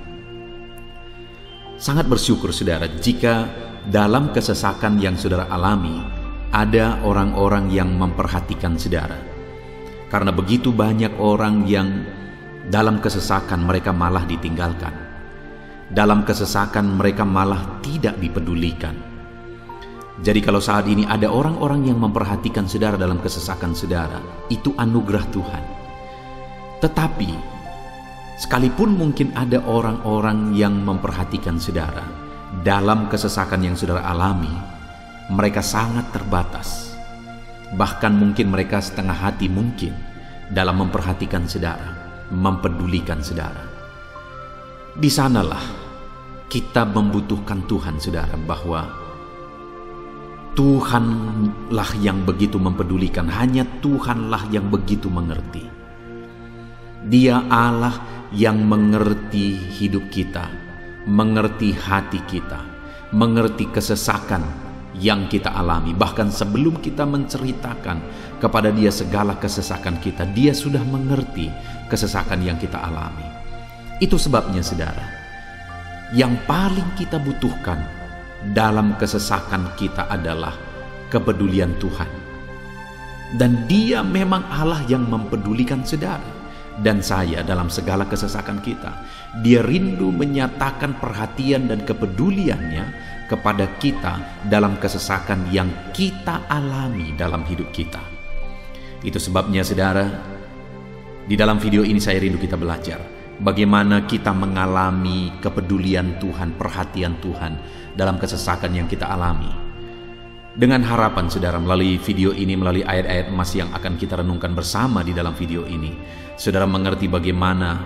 Sangat bersyukur, saudara, jika dalam kesesakan yang saudara alami, ada orang-orang yang memperhatikan saudara. Karena begitu banyak orang yang dalam kesesakan mereka malah ditinggalkan. Dalam kesesakan mereka malah tidak dipedulikan. Jadi kalau saat ini ada orang-orang yang memperhatikan saudara dalam kesesakan saudara, itu anugerah Tuhan. Tetapi sekalipun mungkin ada orang-orang yang memperhatikan saudara dalam kesesakan yang saudara alami, mereka sangat terbatas. Bahkan mungkin mereka setengah hati mungkin dalam memperhatikan saudara, mempedulikan saudara. Di sanalah kita membutuhkan Tuhan, saudara, bahwa Tuhanlah yang begitu mempedulikan, hanya Tuhanlah yang begitu mengerti. Dia Allah yang mengerti hidup kita, mengerti hati kita, mengerti kesesakan yang kita alami. Bahkan sebelum kita menceritakan kepada Dia segala kesesakan kita, Dia sudah mengerti kesesakan yang kita alami. Itu sebabnya, saudara, yang paling kita butuhkan dalam kesesakan kita adalah kepedulian Tuhan. Dan Dia memang Allah yang mempedulikan saudara dan saya dalam segala kesesakan kita. Dia rindu menyatakan perhatian dan kepeduliannya kepada kita dalam kesesakan yang kita alami dalam hidup kita. Itu sebabnya, saudara, di dalam video ini saya rindu kita belajar bagaimana kita mengalami kepedulian Tuhan, perhatian Tuhan dalam kesesakan yang kita alami. Dengan harapan, saudara, melalui video ini, melalui ayat-ayat emas yang akan kita renungkan bersama di dalam video ini, saudara mengerti bagaimana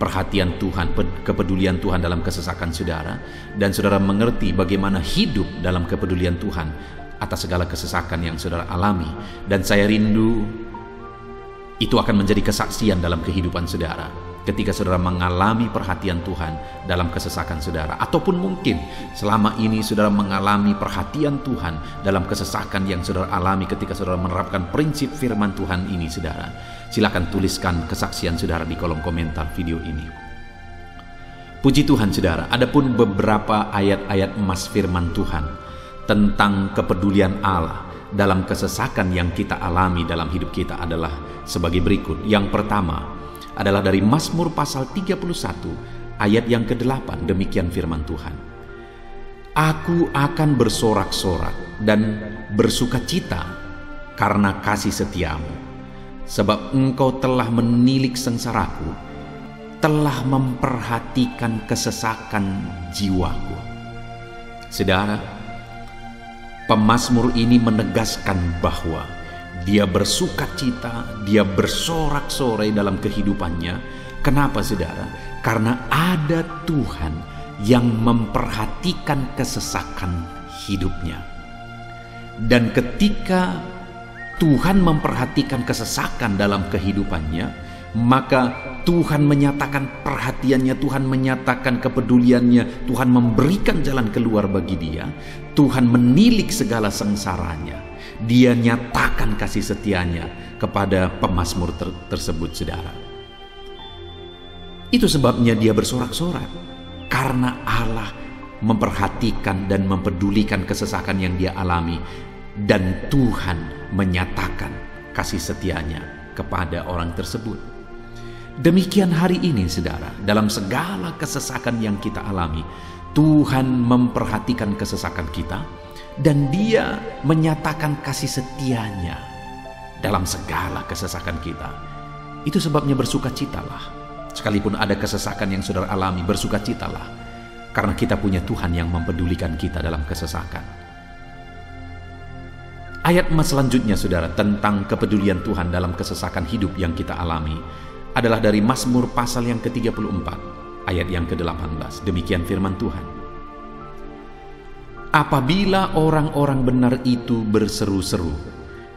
perhatian Tuhan, kepedulian Tuhan dalam kesesakan saudara, dan saudara mengerti bagaimana hidup dalam kepedulian Tuhan atas segala kesesakan yang saudara alami. Dan saya rindu itu akan menjadi kesaksian dalam kehidupan saudara ketika saudara mengalami perhatian Tuhan dalam kesesakan saudara, ataupun mungkin selama ini saudara mengalami perhatian Tuhan dalam kesesakan yang saudara alami ketika saudara menerapkan prinsip firman Tuhan ini. Saudara, silakan tuliskan kesaksian saudara di kolom komentar video ini. Puji Tuhan, saudara, adapun beberapa ayat-ayat emas firman Tuhan tentang kepedulian Allah dalam kesesakan yang kita alami dalam hidup kita adalah sebagai berikut. Yang pertama adalah dari Mazmur pasal 31 ayat yang ke-8. Demikian firman Tuhan. Aku akan bersorak-sorak dan bersukacita karena kasih setiamu, sebab engkau telah menilik sengsaraku, telah memperhatikan kesesakan jiwaku. Saudara, pemazmur ini menegaskan bahwa dia bersukacita, dia bersorak-sorai dalam kehidupannya. Kenapa, saudara? Karena ada Tuhan yang memperhatikan kesesakan hidupnya. Dan ketika Tuhan memperhatikan kesesakan dalam kehidupannya, maka Tuhan menyatakan perhatiannya, Tuhan menyatakan kepeduliannya, Tuhan memberikan jalan keluar bagi dia, Tuhan menilik segala sengsaranya. Dia nyatakan kasih setianya kepada pemazmur tersebut, saudara. Itu sebabnya dia bersorak-sorak, karena Allah memperhatikan dan mempedulikan kesesakan yang dia alami, dan Tuhan menyatakan kasih setianya kepada orang tersebut. Demikian hari ini, saudara, dalam segala kesesakan yang kita alami, Tuhan memperhatikan kesesakan kita, dan Dia menyatakan kasih setianya dalam segala kesesakan kita. Itu sebabnya bersukacitalah. Sekalipun ada kesesakan yang saudara alami, bersukacitalah, karena kita punya Tuhan yang mempedulikan kita dalam kesesakan. Ayat emas selanjutnya, saudara, tentang kepedulian Tuhan dalam kesesakan hidup yang kita alami adalah dari Mazmur pasal yang ke-34 ayat yang ke-18. Demikian firman Tuhan. Apabila orang-orang benar itu berseru-seru,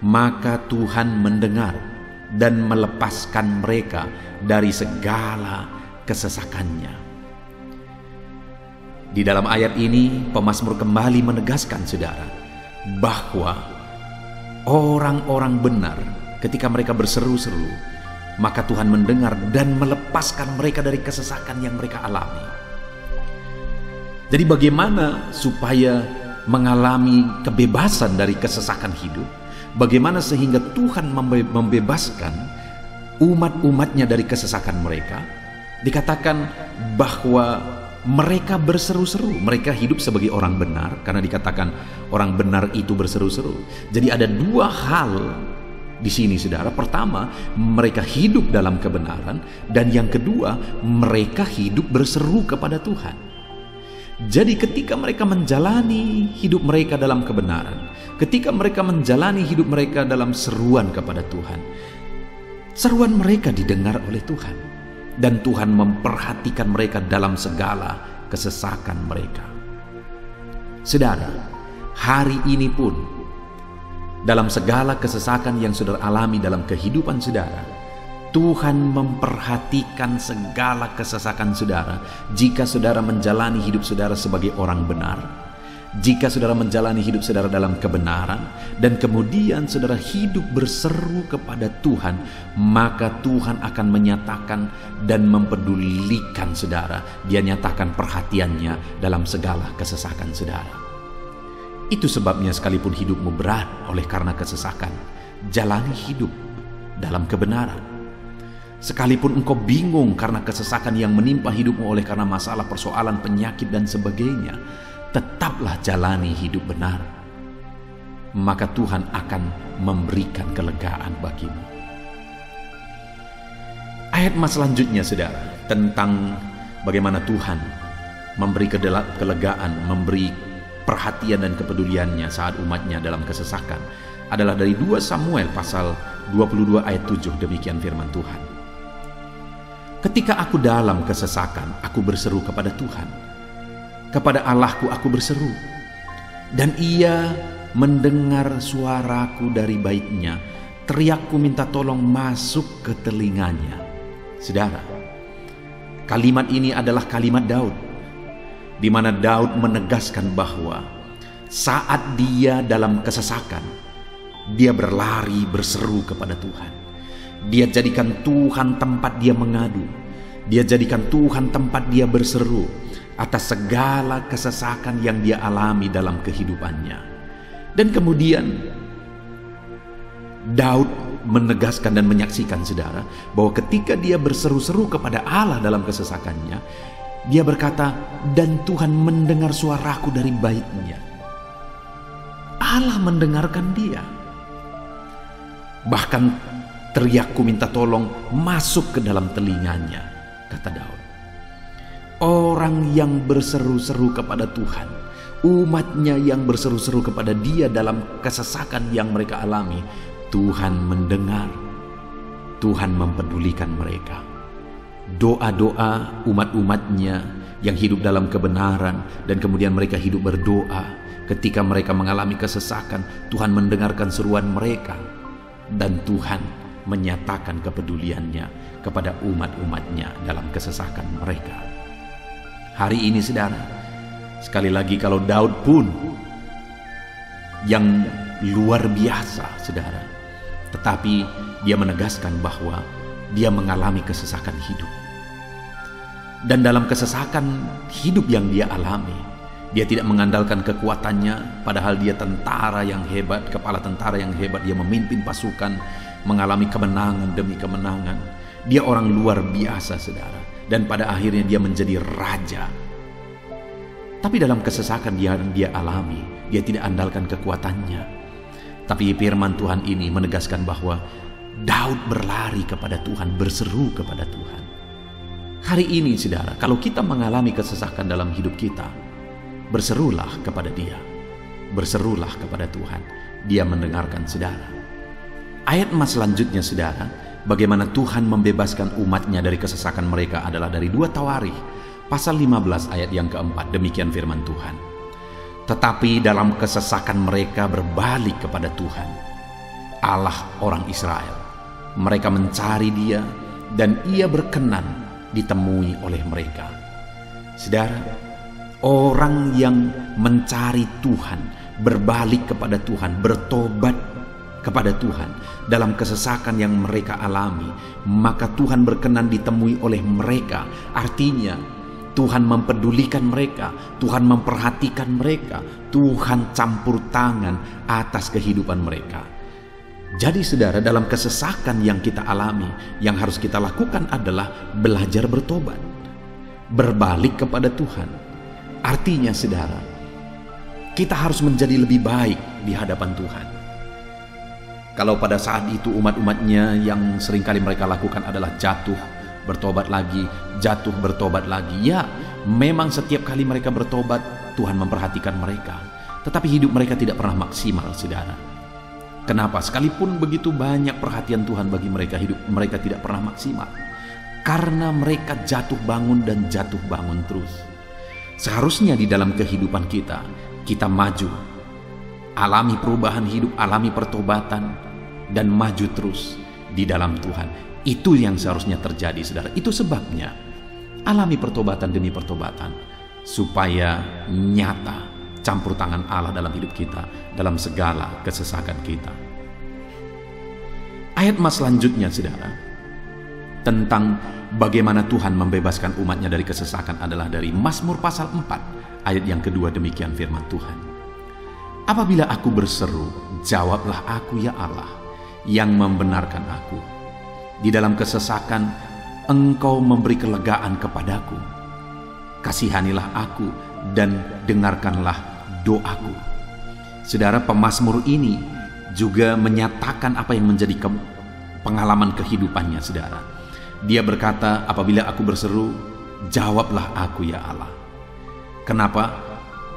maka Tuhan mendengar dan melepaskan mereka dari segala kesesakannya. Di dalam ayat ini, pemazmur kembali menegaskan, saudara, bahwa orang-orang benar ketika mereka berseru-seru, maka Tuhan mendengar dan melepaskan mereka dari kesesakan yang mereka alami. Jadi bagaimana supaya mengalami kebebasan dari kesesakan hidup? Bagaimana sehingga Tuhan membebaskan umat-umatnya dari kesesakan mereka? Dikatakan bahwa mereka berseru-seru, mereka hidup sebagai orang benar, karena dikatakan orang benar itu berseru-seru. Jadi ada dua hal di sini, saudara. Pertama, mereka hidup dalam kebenaran, dan yang kedua, mereka hidup berseru kepada Tuhan. Jadi ketika mereka menjalani hidup mereka dalam kebenaran, ketika mereka menjalani hidup mereka dalam seruan kepada Tuhan, seruan mereka didengar oleh Tuhan, dan Tuhan memperhatikan mereka dalam segala kesesakan mereka. Saudara, hari ini pun dalam segala kesesakan yang saudara alami dalam kehidupan saudara, Tuhan memperhatikan segala kesesakan saudara jika saudara menjalani hidup saudara sebagai orang benar. Jika saudara menjalani hidup saudara dalam kebenaran dan kemudian saudara hidup berseru kepada Tuhan, maka Tuhan akan menyatakan dan mempedulikan saudara. Dia nyatakan perhatiannya dalam segala kesesakan saudara. Itu sebabnya sekalipun hidupmu berat oleh karena kesesakan, jalani hidup dalam kebenaran. Sekalipun engkau bingung karena kesesakan yang menimpa hidupmu oleh karena masalah, persoalan, penyakit dan sebagainya, tetaplah jalani hidup benar. Maka Tuhan akan memberikan kelegaan bagimu. Ayat mas selanjutnya saudara, tentang bagaimana Tuhan memberi kelegaan, memberi perhatian dan kepeduliannya saat umatnya dalam kesesakan, adalah dari 2 Samuel pasal 22 ayat 7. Demikian firman Tuhan. Ketika aku dalam kesesakan, aku berseru kepada Tuhan. Kepada Allahku aku berseru, dan Ia mendengar suaraku dari baitnya. Teriakku minta tolong masuk ke telinganya. Saudara, kalimat ini adalah kalimat Daud, di mana Daud menegaskan bahwa saat dia dalam kesesakan, dia berlari berseru kepada Tuhan. Dia jadikan Tuhan tempat dia mengadu. Dia jadikan Tuhan tempat dia berseru atas segala kesesakan yang dia alami dalam kehidupannya. Dan kemudian Daud menegaskan dan menyaksikan saudara bahwa ketika dia berseru-seru kepada Allah dalam kesesakannya, dia berkata, dan Tuhan mendengar suaraku dari baitnya. Allah mendengarkan dia. Bahkan teriakku minta tolong masuk ke dalam telinganya, kata Daud. Orang yang berseru-seru kepada Tuhan, umatnya yang berseru-seru kepada dia dalam kesesakan yang mereka alami, Tuhan mendengar, Tuhan mempedulikan mereka. Doa-doa umat-umatnya yang hidup dalam kebenaran dan kemudian mereka hidup berdoa, ketika mereka mengalami kesesakan, Tuhan mendengarkan seruan mereka dan Tuhan menyatakan kepeduliannya kepada umat-umatnya dalam kesesakan mereka. Hari ini saudara, sekali lagi kalau Daud pun yang luar biasa saudara, tetapi dia menegaskan bahwa dia mengalami kesesakan hidup. Dan dalam kesesakan hidup yang dia alami, dia tidak mengandalkan kekuatannya, padahal dia tentara yang hebat, kepala tentara yang hebat, dia memimpin pasukan, mengalami kemenangan demi kemenangan. Dia orang luar biasa saudara, dan pada akhirnya dia menjadi raja. Tapi dalam kesesakan yang dia alami, dia tidak andalkan kekuatannya. Tapi firman Tuhan ini menegaskan bahwa Daud berlari kepada Tuhan, berseru kepada Tuhan. Hari ini saudara, kalau kita mengalami kesesakan dalam hidup kita, berserulah kepada Dia, berserulah kepada Tuhan. Dia mendengarkan saudara. Ayat emas selanjutnya saudara, bagaimana Tuhan membebaskan umatnya dari kesesakan mereka adalah dari 2 Tawarikh pasal 15 ayat yang keempat. Demikian firman Tuhan. Tetapi dalam kesesakan mereka berbalik kepada Tuhan, Allah orang Israel. Mereka mencari Dia dan Ia berkenan ditemui oleh mereka. Saudara, orang yang mencari Tuhan, berbalik kepada Tuhan, bertobat kepada Tuhan dalam kesesakan yang mereka alami, maka Tuhan berkenan ditemui oleh mereka. Artinya Tuhan mempedulikan mereka, Tuhan memperhatikan mereka, Tuhan campur tangan atas kehidupan mereka. Jadi saudara, dalam kesesakan yang kita alami, yang harus kita lakukan adalah belajar bertobat, berbalik kepada Tuhan. Artinya saudara, kita harus menjadi lebih baik di hadapan Tuhan. Kalau pada saat itu umat-umatnya yang seringkali mereka lakukan adalah jatuh, bertobat lagi, jatuh, bertobat lagi. Ya, memang setiap kali mereka bertobat, Tuhan memperhatikan mereka. Tetapi hidup mereka tidak pernah maksimal, saudara. Kenapa? Sekalipun begitu banyak perhatian Tuhan bagi mereka, hidup mereka tidak pernah maksimal. Karena mereka jatuh bangun dan jatuh bangun terus. Seharusnya di dalam kehidupan kita maju, alami perubahan hidup, alami pertobatan, dan maju terus di dalam Tuhan. Itu yang seharusnya terjadi, saudara. Itu sebabnya alami pertobatan demi pertobatan, supaya nyata campur tangan Allah dalam hidup kita, dalam segala kesesakan kita. Ayat mas selanjutnya, saudara, tentang bagaimana Tuhan membebaskan umatnya dari kesesakan adalah dari Mazmur pasal 4 ayat yang kedua. Demikian firman Tuhan. Apabila aku berseru, jawablah aku ya Allah, yang membenarkan aku. Di dalam kesesakan Engkau memberi kelegaan kepadaku. Kasihanilah aku dan dengarkanlah doaku. Saudara, pemazmur ini juga menyatakan apa yang menjadi pengalaman kehidupannya, saudara. Dia berkata, apabila aku berseru, jawablah aku ya Allah. Kenapa?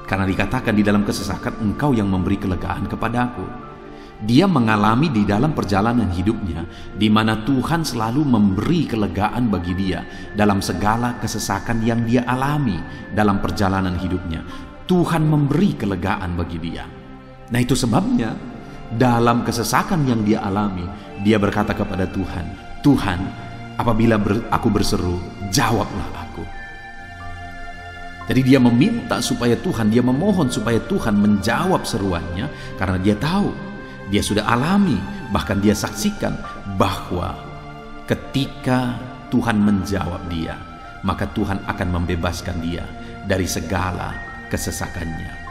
Karena dikatakan di dalam kesesakan Engkau yang memberi kelegaan kepadaku. Dia mengalami di dalam perjalanan hidupnya, di mana Tuhan selalu memberi kelegaan bagi dia dalam segala kesesakan yang dia alami dalam perjalanan hidupnya. Tuhan memberi kelegaan bagi dia. Nah, itu sebabnya dalam kesesakan yang dia alami, dia berkata kepada Tuhan, Tuhan, apabila aku berseru, jawablah aku. Jadi dia meminta supaya Tuhan, dia memohon supaya Tuhan menjawab seruannya, karena dia tahu, dia sudah alami, bahkan dia saksikan bahwa ketika Tuhan menjawab dia, maka Tuhan akan membebaskan dia dari segala kesesakannya.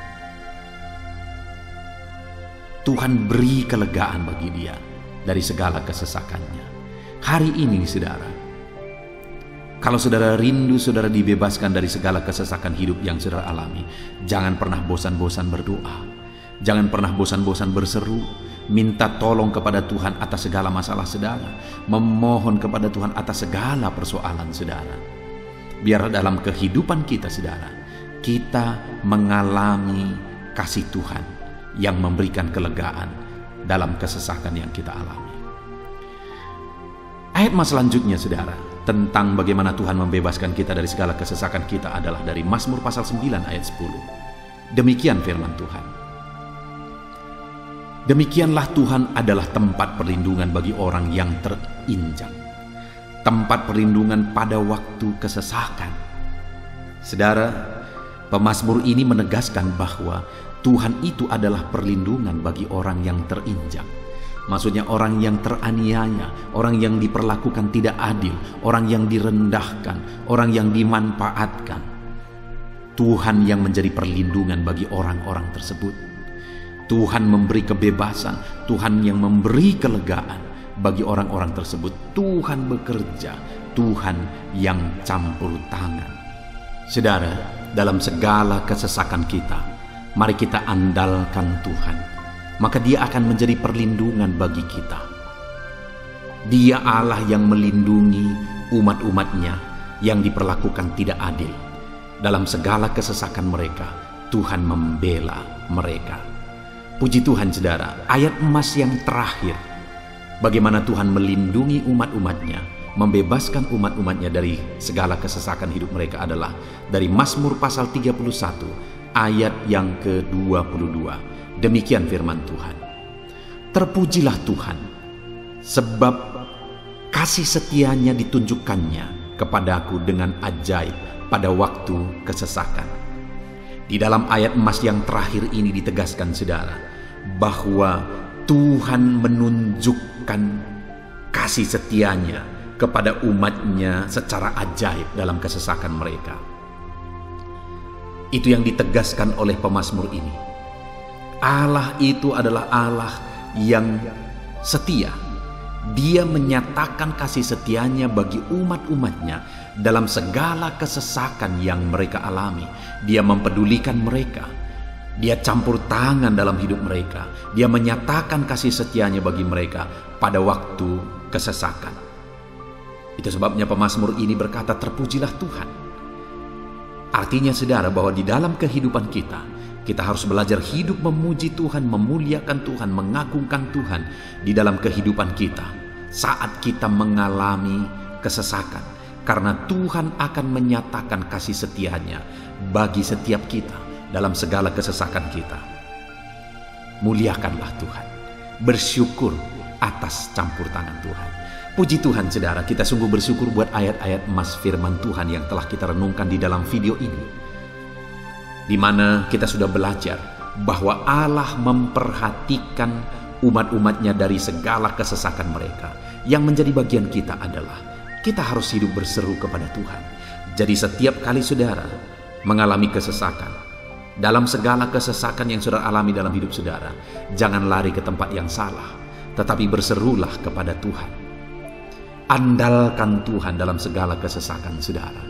Tuhan beri kelegaan bagi dia dari segala kesesakannya. Hari ini, saudara, kalau saudara rindu saudara dibebaskan dari segala kesesakan hidup yang saudara alami, jangan pernah bosan-bosan berdoa. Jangan pernah bosan-bosan berseru, minta tolong kepada Tuhan atas segala masalah saudara, memohon kepada Tuhan atas segala persoalan saudara. Biar dalam kehidupan kita, saudara, kita mengalami kasih Tuhan yang memberikan kelegaan dalam kesesakan yang kita alami. Ayat mas selanjutnya, saudara, tentang bagaimana Tuhan membebaskan kita dari segala kesesakan kita adalah dari Mazmur pasal 9 ayat 10. Demikian firman Tuhan. Demikianlah Tuhan adalah tempat perlindungan bagi orang yang terinjak, tempat perlindungan pada waktu kesesakan. Saudara, pemazmur ini menegaskan bahwa Tuhan itu adalah perlindungan bagi orang yang terinjak. Maksudnya orang yang teraniaya, orang yang diperlakukan tidak adil, orang yang direndahkan, orang yang dimanfaatkan. Tuhan yang menjadi perlindungan bagi orang-orang tersebut. Tuhan memberi kebebasan, Tuhan yang memberi kelegaan bagi orang-orang tersebut. Tuhan bekerja, Tuhan yang campur tangan. Saudara, dalam segala kesesakan kita, mari kita andalkan Tuhan. Maka dia akan menjadi perlindungan bagi kita. Dia Allah yang melindungi umat-umatnya yang diperlakukan tidak adil. Dalam segala kesesakan mereka, Tuhan membela mereka. Puji Tuhan, saudara, ayat emas yang terakhir, bagaimana Tuhan melindungi umat-umatnya, membebaskan umat-umatnya dari segala kesesakan hidup mereka adalah dari Mazmur pasal 31 ayat yang ke-22. Demikian firman Tuhan. Terpujilah Tuhan, sebab kasih setianya ditunjukkannya kepadaku dengan ajaib pada waktu kesesakan. Di dalam ayat emas yang terakhir ini ditegaskan, saudara, bahwa Tuhan menunjukkan kasih setianya kepada umatnya secara ajaib dalam kesesakan mereka. Itu yang ditegaskan oleh pemazmur ini. Allah itu adalah Allah yang setia. Dia menyatakan kasih setianya bagi umat-umatnya dalam segala kesesakan yang mereka alami. Dia mempedulikan mereka. Dia campur tangan dalam hidup mereka. Dia menyatakan kasih setianya bagi mereka pada waktu kesesakan. Itu sebabnya pemazmur ini berkata, terpujilah Tuhan. Artinya, saudara, bahwa di dalam kehidupan kita harus belajar hidup memuji Tuhan, memuliakan Tuhan, mengagungkan Tuhan di dalam kehidupan kita. Saat kita mengalami kesesakan, karena Tuhan akan menyatakan kasih setia-Nya bagi setiap kita dalam segala kesesakan kita. Muliakanlah Tuhan, bersyukur atas campur tangan Tuhan. Puji Tuhan saudara, kita sungguh bersyukur buat ayat-ayat emas firman Tuhan yang telah kita renungkan di dalam video ini, di mana kita sudah belajar bahwa Allah memperhatikan umat-umatnya dari segala kesesakan mereka. Yang menjadi bagian kita adalah kita harus hidup berseru kepada Tuhan. Jadi setiap kali saudara mengalami kesesakan, dalam segala kesesakan yang saudara alami dalam hidup saudara, jangan lari ke tempat yang salah, tetapi berserulah kepada Tuhan. Andalkan Tuhan dalam segala kesesakan saudara.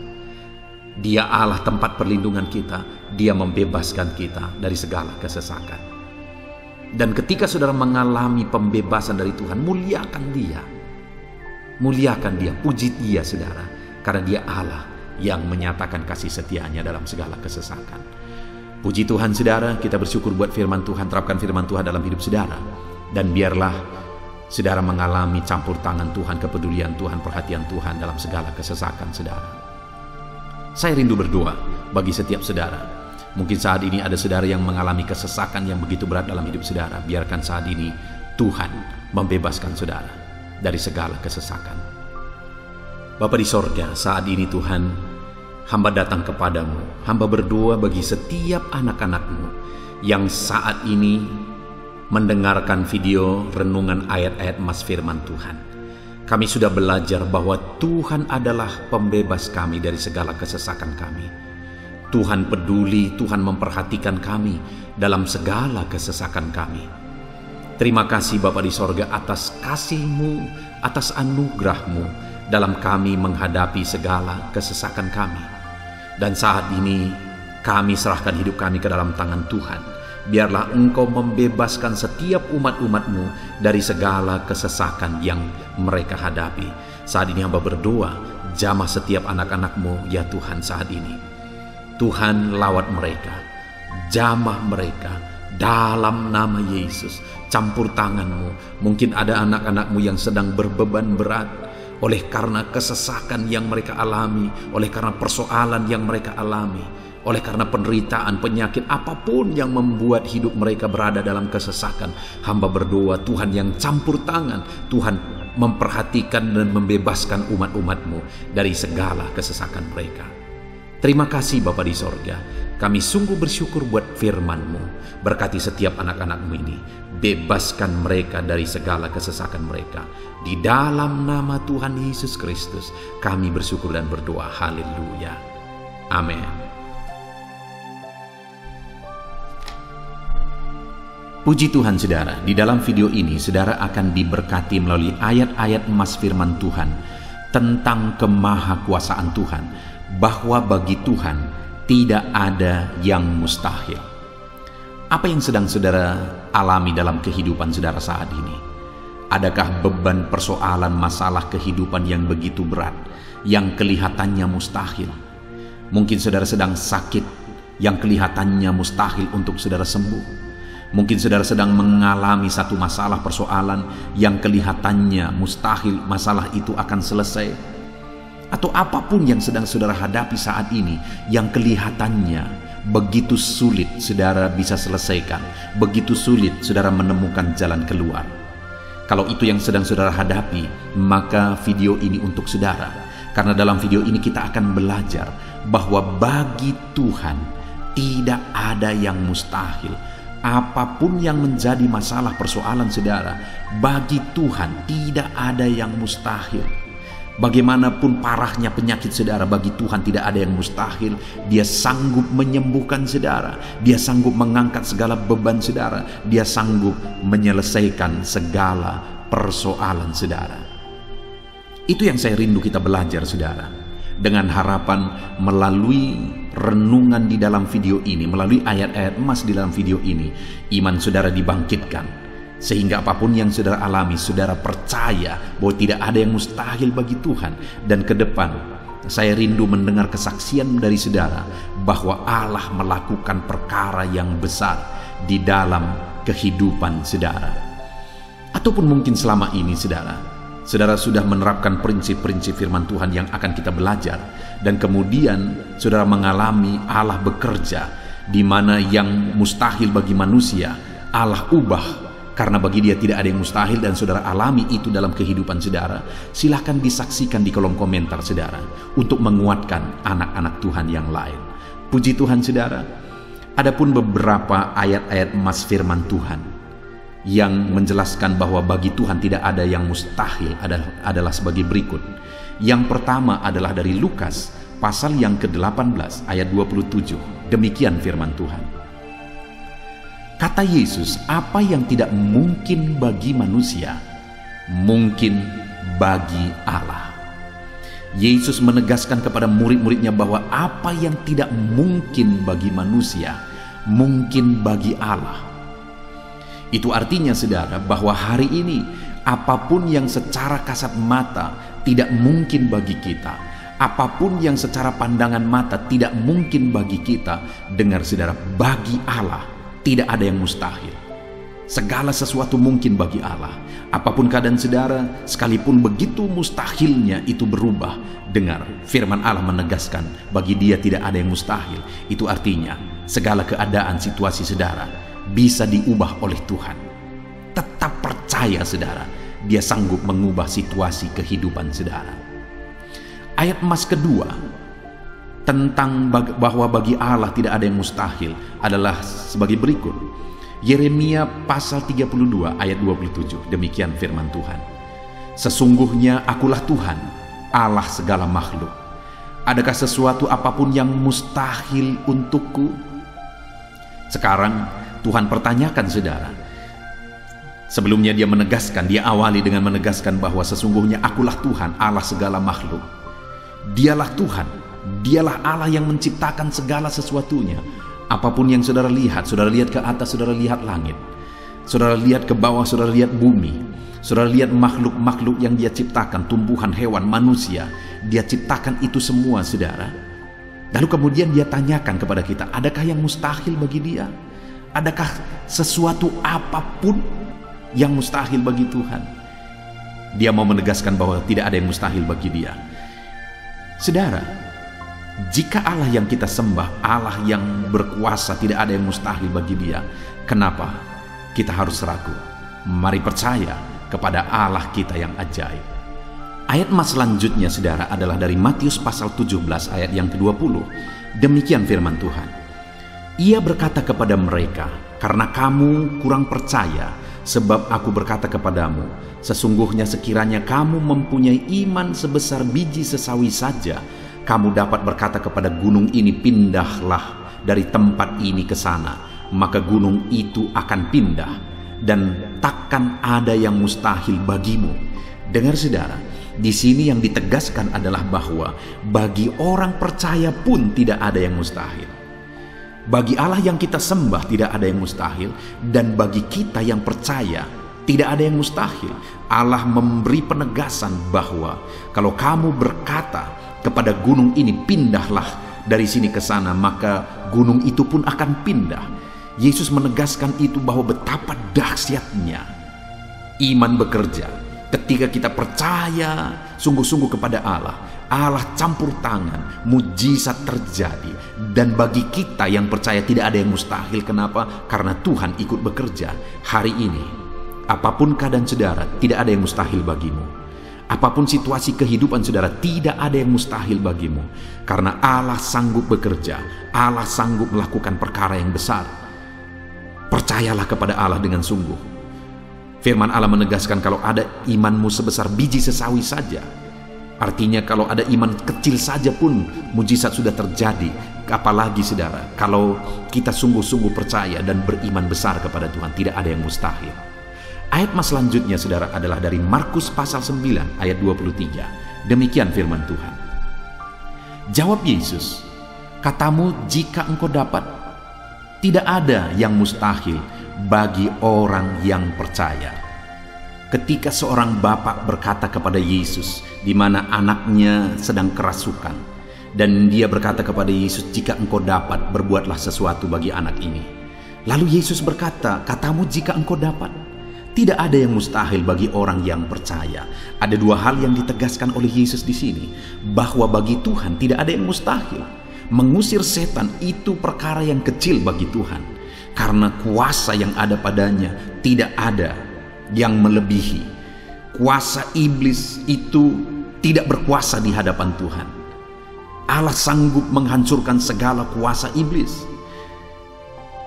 Dia Allah tempat perlindungan kita. Dia membebaskan kita dari segala kesesakan. Dan ketika saudara mengalami pembebasan dari Tuhan, muliakan Dia. Muliakan Dia, puji Dia saudara. Karena Dia Allah yang menyatakan kasih setia-Nya dalam segala kesesakan. Puji Tuhan saudara, kita bersyukur buat firman Tuhan. Terapkan firman Tuhan dalam hidup saudara. Dan biarlah saudara mengalami campur tangan Tuhan, kepedulian Tuhan, perhatian Tuhan dalam segala kesesakan saudara. Saya rindu berdoa bagi setiap saudara. Mungkin saat ini ada saudara yang mengalami kesesakan yang begitu berat dalam hidup saudara. Biarkan saat ini Tuhan membebaskan saudara dari segala kesesakan. Bapa di sorga, saat ini Tuhan, hamba datang kepadamu. Hamba berdoa bagi setiap anak-anak-Mu yang saat ini mendengarkan video renungan ayat-ayat emas firman Tuhan. Kami sudah belajar bahwa Tuhan adalah pembebas kami dari segala kesesakan kami. Tuhan peduli, Tuhan memperhatikan kami dalam segala kesesakan kami. Terima kasih Bapa di sorga atas kasih-Mu, atas anugerah-Mu dalam kami menghadapi segala kesesakan kami. Dan saat ini kami serahkan hidup kami ke dalam tangan Tuhan. Biarlah Engkau membebaskan setiap umat-umat-Mu dari segala kesesakan yang mereka hadapi. Saat ini hamba berdoa, jamah setiap anak-anak-Mu ya Tuhan saat ini. Tuhan lawat mereka, jamah mereka dalam nama Yesus. Campur tangan-Mu. Mungkin ada anak-anak-Mu yang sedang berbeban berat oleh karena kesesakan yang mereka alami, oleh karena persoalan yang mereka alami, oleh karena penderitaan, penyakit, apapun yang membuat hidup mereka berada dalam kesesakan. Hamba berdoa Tuhan yang campur tangan, Tuhan memperhatikan dan membebaskan umat-umat-Mu dari segala kesesakan mereka. Terima kasih Bapa di sorga. Kami sungguh bersyukur buat firman-Mu. Berkati setiap anak-anak-Mu ini. Bebaskan mereka dari segala kesesakan mereka. Di dalam nama Tuhan Yesus Kristus kami bersyukur dan berdoa. Haleluya. Amin. Puji Tuhan saudara, di dalam video ini saudara akan diberkati melalui ayat-ayat emas firman Tuhan tentang kemahakuasaan Tuhan, bahwa bagi Tuhan tidak ada yang mustahil. Apa yang sedang saudara alami dalam kehidupan saudara saat ini? Adakah beban, persoalan, masalah kehidupan yang begitu berat, yang kelihatannya mustahil? Mungkin saudara sedang sakit yang kelihatannya mustahil untuk saudara sembuh. Mungkin saudara sedang mengalami satu masalah, persoalan yang kelihatannya mustahil masalah itu akan selesai. Atau apapun yang sedang saudara hadapi saat ini yang kelihatannya begitu sulit saudara bisa selesaikan, begitu sulit saudara menemukan jalan keluar. Kalau itu yang sedang saudara hadapi, maka video ini untuk saudara. Karena dalam video ini kita akan belajar bahwa bagi Tuhan tidak ada yang mustahil. Apapun yang menjadi masalah persoalan saudara, bagi Tuhan tidak ada yang mustahil. Bagaimanapun parahnya penyakit saudara, bagi Tuhan tidak ada yang mustahil. Dia sanggup menyembuhkan saudara, Dia sanggup mengangkat segala beban saudara, Dia sanggup menyelesaikan segala persoalan saudara. Itu yang saya rindu kita belajar saudara. Dengan harapan melalui renungan di dalam video ini, melalui ayat-ayat emas di dalam video ini, iman saudara dibangkitkan. Sehingga apapun yang saudara alami, saudara percaya bahwa tidak ada yang mustahil bagi Tuhan. Dan ke depan, saya rindu mendengar kesaksian dari saudara bahwa Allah melakukan perkara yang besar di dalam kehidupan saudara. Ataupun mungkin selama ini saudara saudara sudah menerapkan prinsip-prinsip firman Tuhan yang akan kita belajar, dan kemudian saudara mengalami Allah bekerja, di mana yang mustahil bagi manusia Allah ubah, karena bagi Dia tidak ada yang mustahil, dan saudara alami itu dalam kehidupan saudara. Silahkan disaksikan di kolom komentar saudara, untuk menguatkan anak-anak Tuhan yang lain. Puji Tuhan saudara. Adapun beberapa ayat-ayat emas firman Tuhan yang menjelaskan bahwa bagi Tuhan tidak ada yang mustahil adalah sebagai berikut. Yang pertama adalah dari Lukas pasal yang ke-18 ayat 27. Demikian firman Tuhan. Kata Yesus, apa yang tidak mungkin bagi manusia, mungkin bagi Allah. Yesus menegaskan kepada murid-muridnya bahwa apa yang tidak mungkin bagi manusia, mungkin bagi Allah. Itu artinya saudara, bahwa hari ini apapun yang secara kasat mata tidak mungkin bagi kita, apapun yang secara pandangan mata tidak mungkin bagi kita, dengar saudara, bagi Allah tidak ada yang mustahil. Segala sesuatu mungkin bagi Allah. Apapun keadaan saudara, sekalipun begitu mustahilnya itu berubah, dengar, firman Allah menegaskan bagi Dia tidak ada yang mustahil. Itu artinya segala keadaan situasi saudara bisa diubah oleh Tuhan. Tetap percaya saudara, Dia sanggup mengubah situasi kehidupan saudara. Ayat emas kedua tentang bahwa bagi Allah tidak ada yang mustahil adalah sebagai berikut. Yeremia pasal 32 ayat 27. Demikian firman Tuhan. Sesungguhnya akulah Tuhan, Allah segala makhluk. Adakah sesuatu apapun yang mustahil untukku? Sekarang Tuhan pertanyakan saudara. Sebelumnya Dia menegaskan, Dia awali dengan menegaskan bahwa sesungguhnya akulah Tuhan, Allah segala makhluk. Dialah Tuhan, Dialah Allah yang menciptakan segala sesuatunya. Apapun yang saudara lihat ke atas, saudara lihat langit, saudara lihat ke bawah, saudara lihat bumi, saudara lihat makhluk-makhluk yang Dia ciptakan, tumbuhan, hewan, manusia, Dia ciptakan itu semua saudara. Lalu kemudian Dia tanyakan kepada kita, adakah yang mustahil bagi Dia? Adakah sesuatu apapun yang mustahil bagi Tuhan? Dia mau menegaskan bahwa tidak ada yang mustahil bagi Dia. Saudara, jika Allah yang kita sembah, Allah yang berkuasa, tidak ada yang mustahil bagi Dia, kenapa kita harus ragu? Mari percaya kepada Allah kita yang ajaib. Ayat emas selanjutnya saudara adalah dari Matius pasal 17 ayat yang ke-20. Demikian firman Tuhan. Ia berkata kepada mereka, karena kamu kurang percaya, sebab aku berkata kepadamu, sesungguhnya sekiranya kamu mempunyai iman sebesar biji sesawi saja, kamu dapat berkata kepada gunung ini, pindahlah dari tempat ini ke sana, maka gunung itu akan pindah, dan takkan ada yang mustahil bagimu. Dengar saudara, di sini yang ditegaskan adalah bahwa bagi orang percaya pun tidak ada yang mustahil. Bagi Allah yang kita sembah tidak ada yang mustahil, dan bagi kita yang percaya tidak ada yang mustahil. Allah memberi penegasan bahwa kalau kamu berkata kepada gunung ini, pindahlah dari sini ke sana, maka gunung itu pun akan pindah. Yesus menegaskan itu bahwa betapa dahsyatnya iman bekerja. Ketika kita percaya sungguh-sungguh kepada Allah, Allah campur tangan, mujizat terjadi. Dan bagi kita yang percaya tidak ada yang mustahil. Kenapa? Karena Tuhan ikut bekerja. Hari ini, apapun keadaan saudara, tidak ada yang mustahil bagimu. Apapun situasi kehidupan saudara, tidak ada yang mustahil bagimu. Karena Allah sanggup bekerja, Allah sanggup melakukan perkara yang besar. Percayalah kepada Allah dengan sungguh. Firman Allah menegaskan kalau ada imanmu sebesar biji sesawi saja, artinya kalau ada iman kecil saja pun mujizat sudah terjadi. Apalagi saudara, kalau kita sungguh-sungguh percaya dan beriman besar kepada Tuhan, tidak ada yang mustahil. Ayat mas selanjutnya saudara adalah dari Markus pasal 9 ayat 23. Demikian firman Tuhan. Jawab Yesus, katamu jika engkau dapat, tidak ada yang mustahil bagi orang yang percaya. Ketika seorang bapak berkata kepada Yesus, di mana anaknya sedang kerasukan, dan dia berkata kepada Yesus, jika engkau dapat, berbuatlah sesuatu bagi anak ini. Lalu Yesus berkata, katamu jika engkau dapat, Tidak ada yang mustahil bagi orang yang percaya. Ada dua hal yang ditegaskan oleh Yesus di sini, bahwa bagi Tuhan tidak ada yang mustahil. Mengusir setan itu perkara yang kecil bagi Tuhan, karena kuasa yang ada padanya tidak ada yang melebihi. Kuasa iblis itu tidak berkuasa di hadapan Tuhan. Allah sanggup menghancurkan segala kuasa iblis.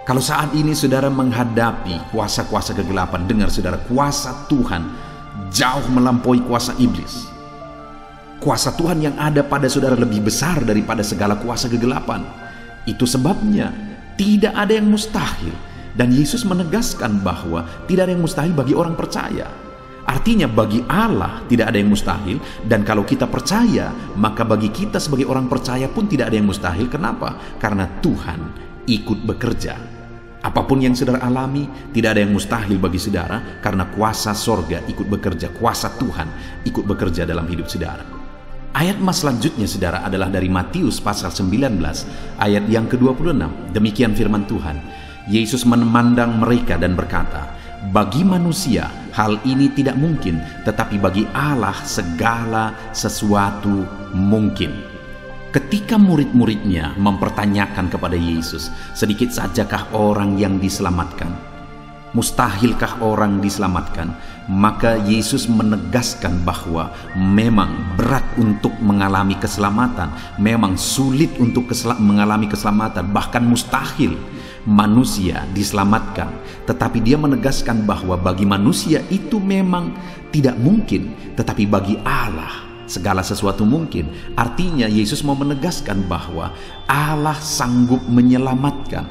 Kalau saat ini saudara menghadapi kuasa-kuasa kegelapan, dengar saudara, kuasa Tuhan jauh melampaui kuasa iblis. Kuasa Tuhan yang ada pada saudara lebih besar daripada segala kuasa kegelapan. Itu sebabnya tidak ada yang mustahil. Dan Yesus menegaskan bahwa tidak ada yang mustahil bagi orang percaya. Artinya bagi Allah tidak ada yang mustahil, dan kalau kita percaya, maka bagi kita sebagai orang percaya pun tidak ada yang mustahil. Kenapa? Karena Tuhan ikut bekerja. Apapun yang saudara alami, tidak ada yang mustahil bagi saudara, karena kuasa sorga ikut bekerja, kuasa Tuhan ikut bekerja dalam hidup saudara. Ayat mas selanjutnya saudara adalah dari Matius pasal 19 ayat yang ke-26. Demikian firman Tuhan. Yesus memandang mereka dan berkata, bagi manusia hal ini tidak mungkin, tetapi bagi Allah segala sesuatu mungkin. Ketika murid-muridnya mempertanyakan kepada Yesus, sedikit sajakah orang yang diselamatkan? Mustahilkah orang diselamatkan? Maka Yesus menegaskan bahwa memang berat untuk mengalami keselamatan, memang sulit untuk mengalami keselamatan, bahkan mustahil manusia diselamatkan. Tetapi dia menegaskan bahwa bagi manusia itu memang tidak mungkin, tetapi bagi Allah segala sesuatu mungkin. Artinya Yesus mau menegaskan bahwa Allah sanggup menyelamatkan.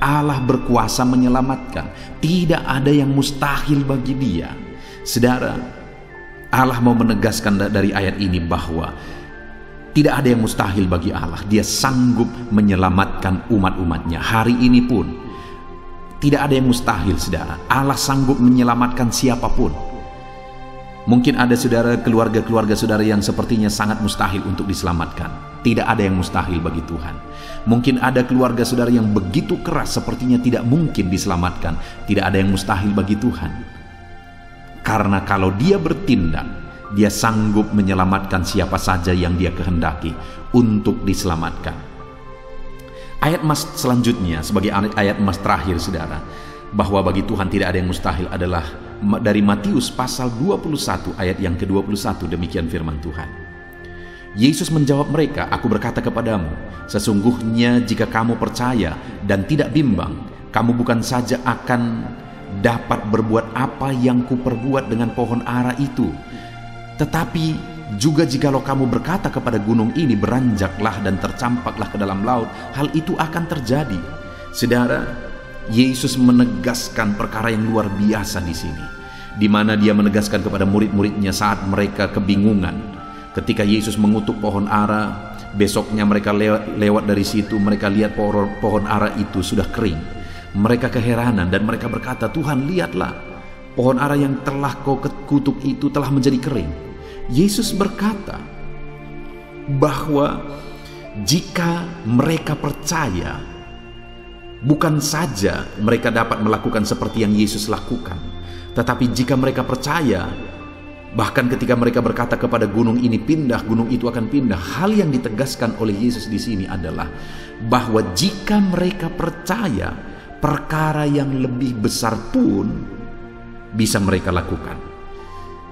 Allah berkuasa menyelamatkan. Tidak ada yang mustahil bagi Dia. Saudara, Allah mau menegaskan dari ayat ini bahwa tidak ada yang mustahil bagi Allah. Dia sanggup menyelamatkan umat-umatnya. Hari ini pun tidak ada yang mustahil, saudara. Allah sanggup menyelamatkan siapapun. Mungkin ada saudara, keluarga-keluarga saudara yang sepertinya sangat mustahil untuk diselamatkan. Tidak ada yang mustahil bagi Tuhan. Mungkin ada keluarga saudara yang begitu keras sepertinya tidak mungkin diselamatkan. Tidak ada yang mustahil bagi Tuhan. Karena kalau Dia bertindak, Dia sanggup menyelamatkan siapa saja yang Dia kehendaki untuk diselamatkan. Ayat mas selanjutnya sebagai ayat mas terakhir saudara, bahwa bagi Tuhan tidak ada yang mustahil adalah dari Matius pasal 21 ayat yang ke-21. Demikian firman Tuhan. Yesus menjawab mereka, aku berkata kepadamu, sesungguhnya jika kamu percaya dan tidak bimbang, kamu bukan saja akan dapat berbuat apa yang kuperbuat dengan pohon ara itu, tetapi juga jikalau kamu berkata kepada gunung ini, beranjaklah dan tercampaklah ke dalam laut, hal itu akan terjadi. Saudara, Yesus menegaskan perkara yang luar biasa di sini, di mana Dia menegaskan kepada murid-muridnya saat mereka kebingungan. Ketika Yesus mengutuk pohon ara, besoknya mereka lewat dari situ, mereka lihat pohon ara itu sudah kering. Mereka keheranan dan mereka berkata, Tuhan, lihatlah, pohon ara yang telah kau kutuk itu telah menjadi kering. Yesus berkata bahwa jika mereka percaya, bukan saja mereka dapat melakukan seperti yang Yesus lakukan, tetapi jika mereka percaya, bahkan ketika mereka berkata kepada gunung ini pindah, gunung itu akan pindah. Hal yang ditegaskan oleh Yesus di sini adalah bahwa jika mereka percaya, perkara yang lebih besar pun bisa mereka lakukan.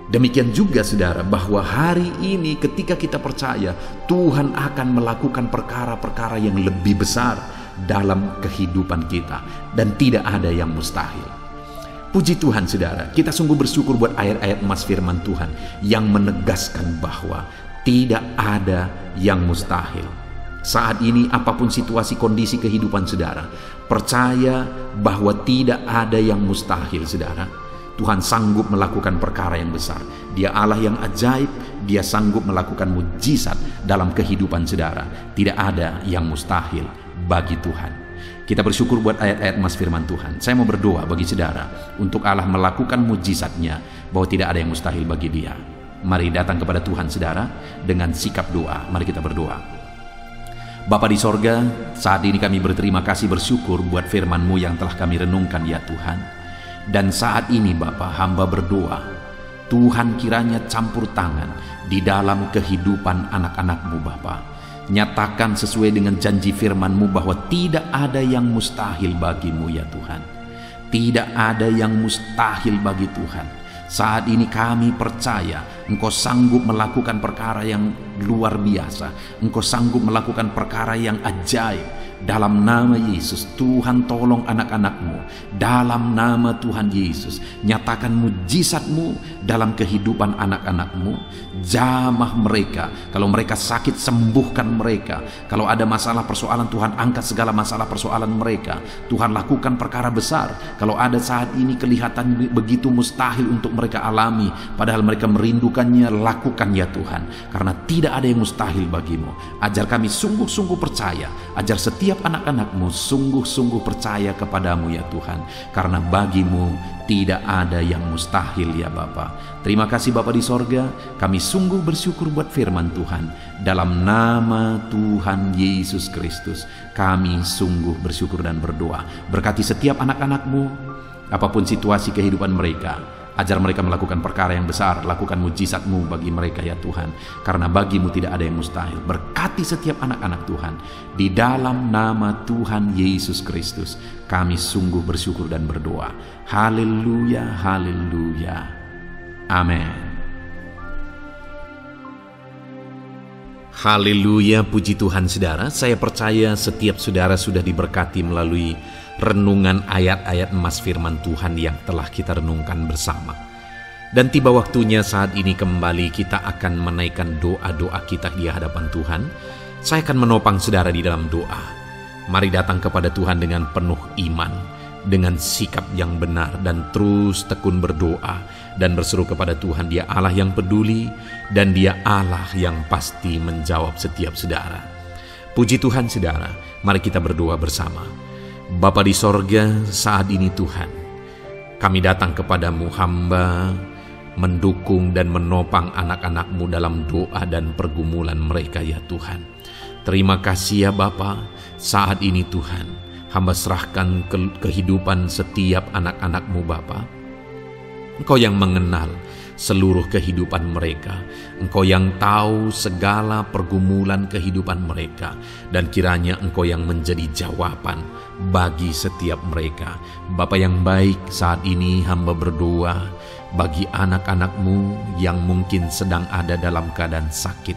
Demikian juga saudara, bahwa hari ini ketika kita percaya, Tuhan akan melakukan perkara-perkara yang lebih besar dalam kehidupan kita, dan tidak ada yang mustahil. Puji Tuhan saudara, kita sungguh bersyukur buat ayat-ayat emas firman Tuhan yang menegaskan bahwa tidak ada yang mustahil. Saat ini apapun situasi kondisi kehidupan saudara, percaya bahwa tidak ada yang mustahil saudara. Tuhan sanggup melakukan perkara yang besar. Dia Allah yang ajaib, Dia sanggup melakukan mujizat dalam kehidupan saudara. Tidak ada yang mustahil bagi Tuhan. Kita bersyukur buat ayat-ayat emas firman Tuhan. Saya mau berdoa bagi saudara untuk Allah melakukan mujizatnya, bahwa tidak ada yang mustahil bagi Dia. Mari datang kepada Tuhan saudara dengan sikap doa. Mari kita berdoa. Bapa di sorga, saat ini kami berterima kasih, bersyukur buat firman-Mu yang telah kami renungkan ya Tuhan. Dan saat ini Bapa, hamba berdoa, Tuhan kiranya campur tangan di dalam kehidupan anak-anak-Mu Bapa. Nyatakan sesuai dengan janji firman-Mu bahwa tidak ada yang mustahil bagi-Mu ya Tuhan. Tidak ada yang mustahil bagi Tuhan. Saat ini kami percaya Engkau sanggup melakukan perkara yang luar biasa. Engkau sanggup melakukan perkara yang ajaib. Dalam nama Yesus, Tuhan tolong anak-anak-Mu. Dalam nama Tuhan Yesus, nyatakan mujizat-Mu dalam kehidupan anak-anak-Mu. Jamah mereka. Kalau mereka sakit, sembuhkan mereka. Kalau ada masalah persoalan, Tuhan angkat segala masalah persoalan mereka. Tuhan lakukan perkara besar. Kalau ada saat ini kelihatan begitu mustahil untuk mereka alami, padahal mereka merindukannya, lakukan ya Tuhan. Karena tidak ada yang mustahil bagi-Mu. Ajar kami sungguh-sungguh percaya. Ajar setiap anak-anak-Mu sungguh-sungguh percaya kepadamu ya Tuhan. Karena bagi-Mu tidak ada yang mustahil ya Bapa. Terima kasih Bapa di sorga. Kami sungguh bersyukur buat firman Tuhan. Dalam nama Tuhan Yesus Kristus, kami sungguh bersyukur dan berdoa. Berkati setiap anak-anak-Mu, apapun situasi kehidupan mereka. Ajar mereka melakukan perkara yang besar. Lakukan mujizat-Mu bagi mereka ya Tuhan. Karena bagi-Mu tidak ada yang mustahil. Berkati setiap anak-anak Tuhan. Di dalam nama Tuhan Yesus Kristus, kami sungguh bersyukur dan berdoa. Haleluya, haleluya. Amin. Haleluya, puji Tuhan saudara. Saya percaya setiap saudara sudah diberkati melalui renungan ayat-ayat emas firman Tuhan yang telah kita renungkan bersama. Dan tiba waktunya saat ini kembali kita akan menaikkan doa-doa kita di hadapan Tuhan. Saya akan menopang saudara di dalam doa. Mari datang kepada Tuhan dengan penuh iman, dengan sikap yang benar, dan terus tekun berdoa dan berseru kepada Tuhan. Dia Allah yang peduli dan Dia Allah yang pasti menjawab setiap saudara. Puji Tuhan saudara, mari kita berdoa bersama. Bapa di sorga, saat ini Tuhan, kami datang kepadamu, hamba mendukung dan menopang anak-anak-Mu dalam doa dan pergumulan mereka ya Tuhan. Terima kasih ya Bapa, saat ini Tuhan, hamba serahkan kehidupan setiap anak-anak-Mu Bapa. Engkau yang mengenal seluruh kehidupan mereka. Engkau yang tahu segala pergumulan kehidupan mereka. Dan kiranya Engkau yang menjadi jawaban bagi setiap mereka. Bapa yang baik, saat ini hamba berdoa bagi anak-anak-Mu yang mungkin sedang ada dalam keadaan sakit.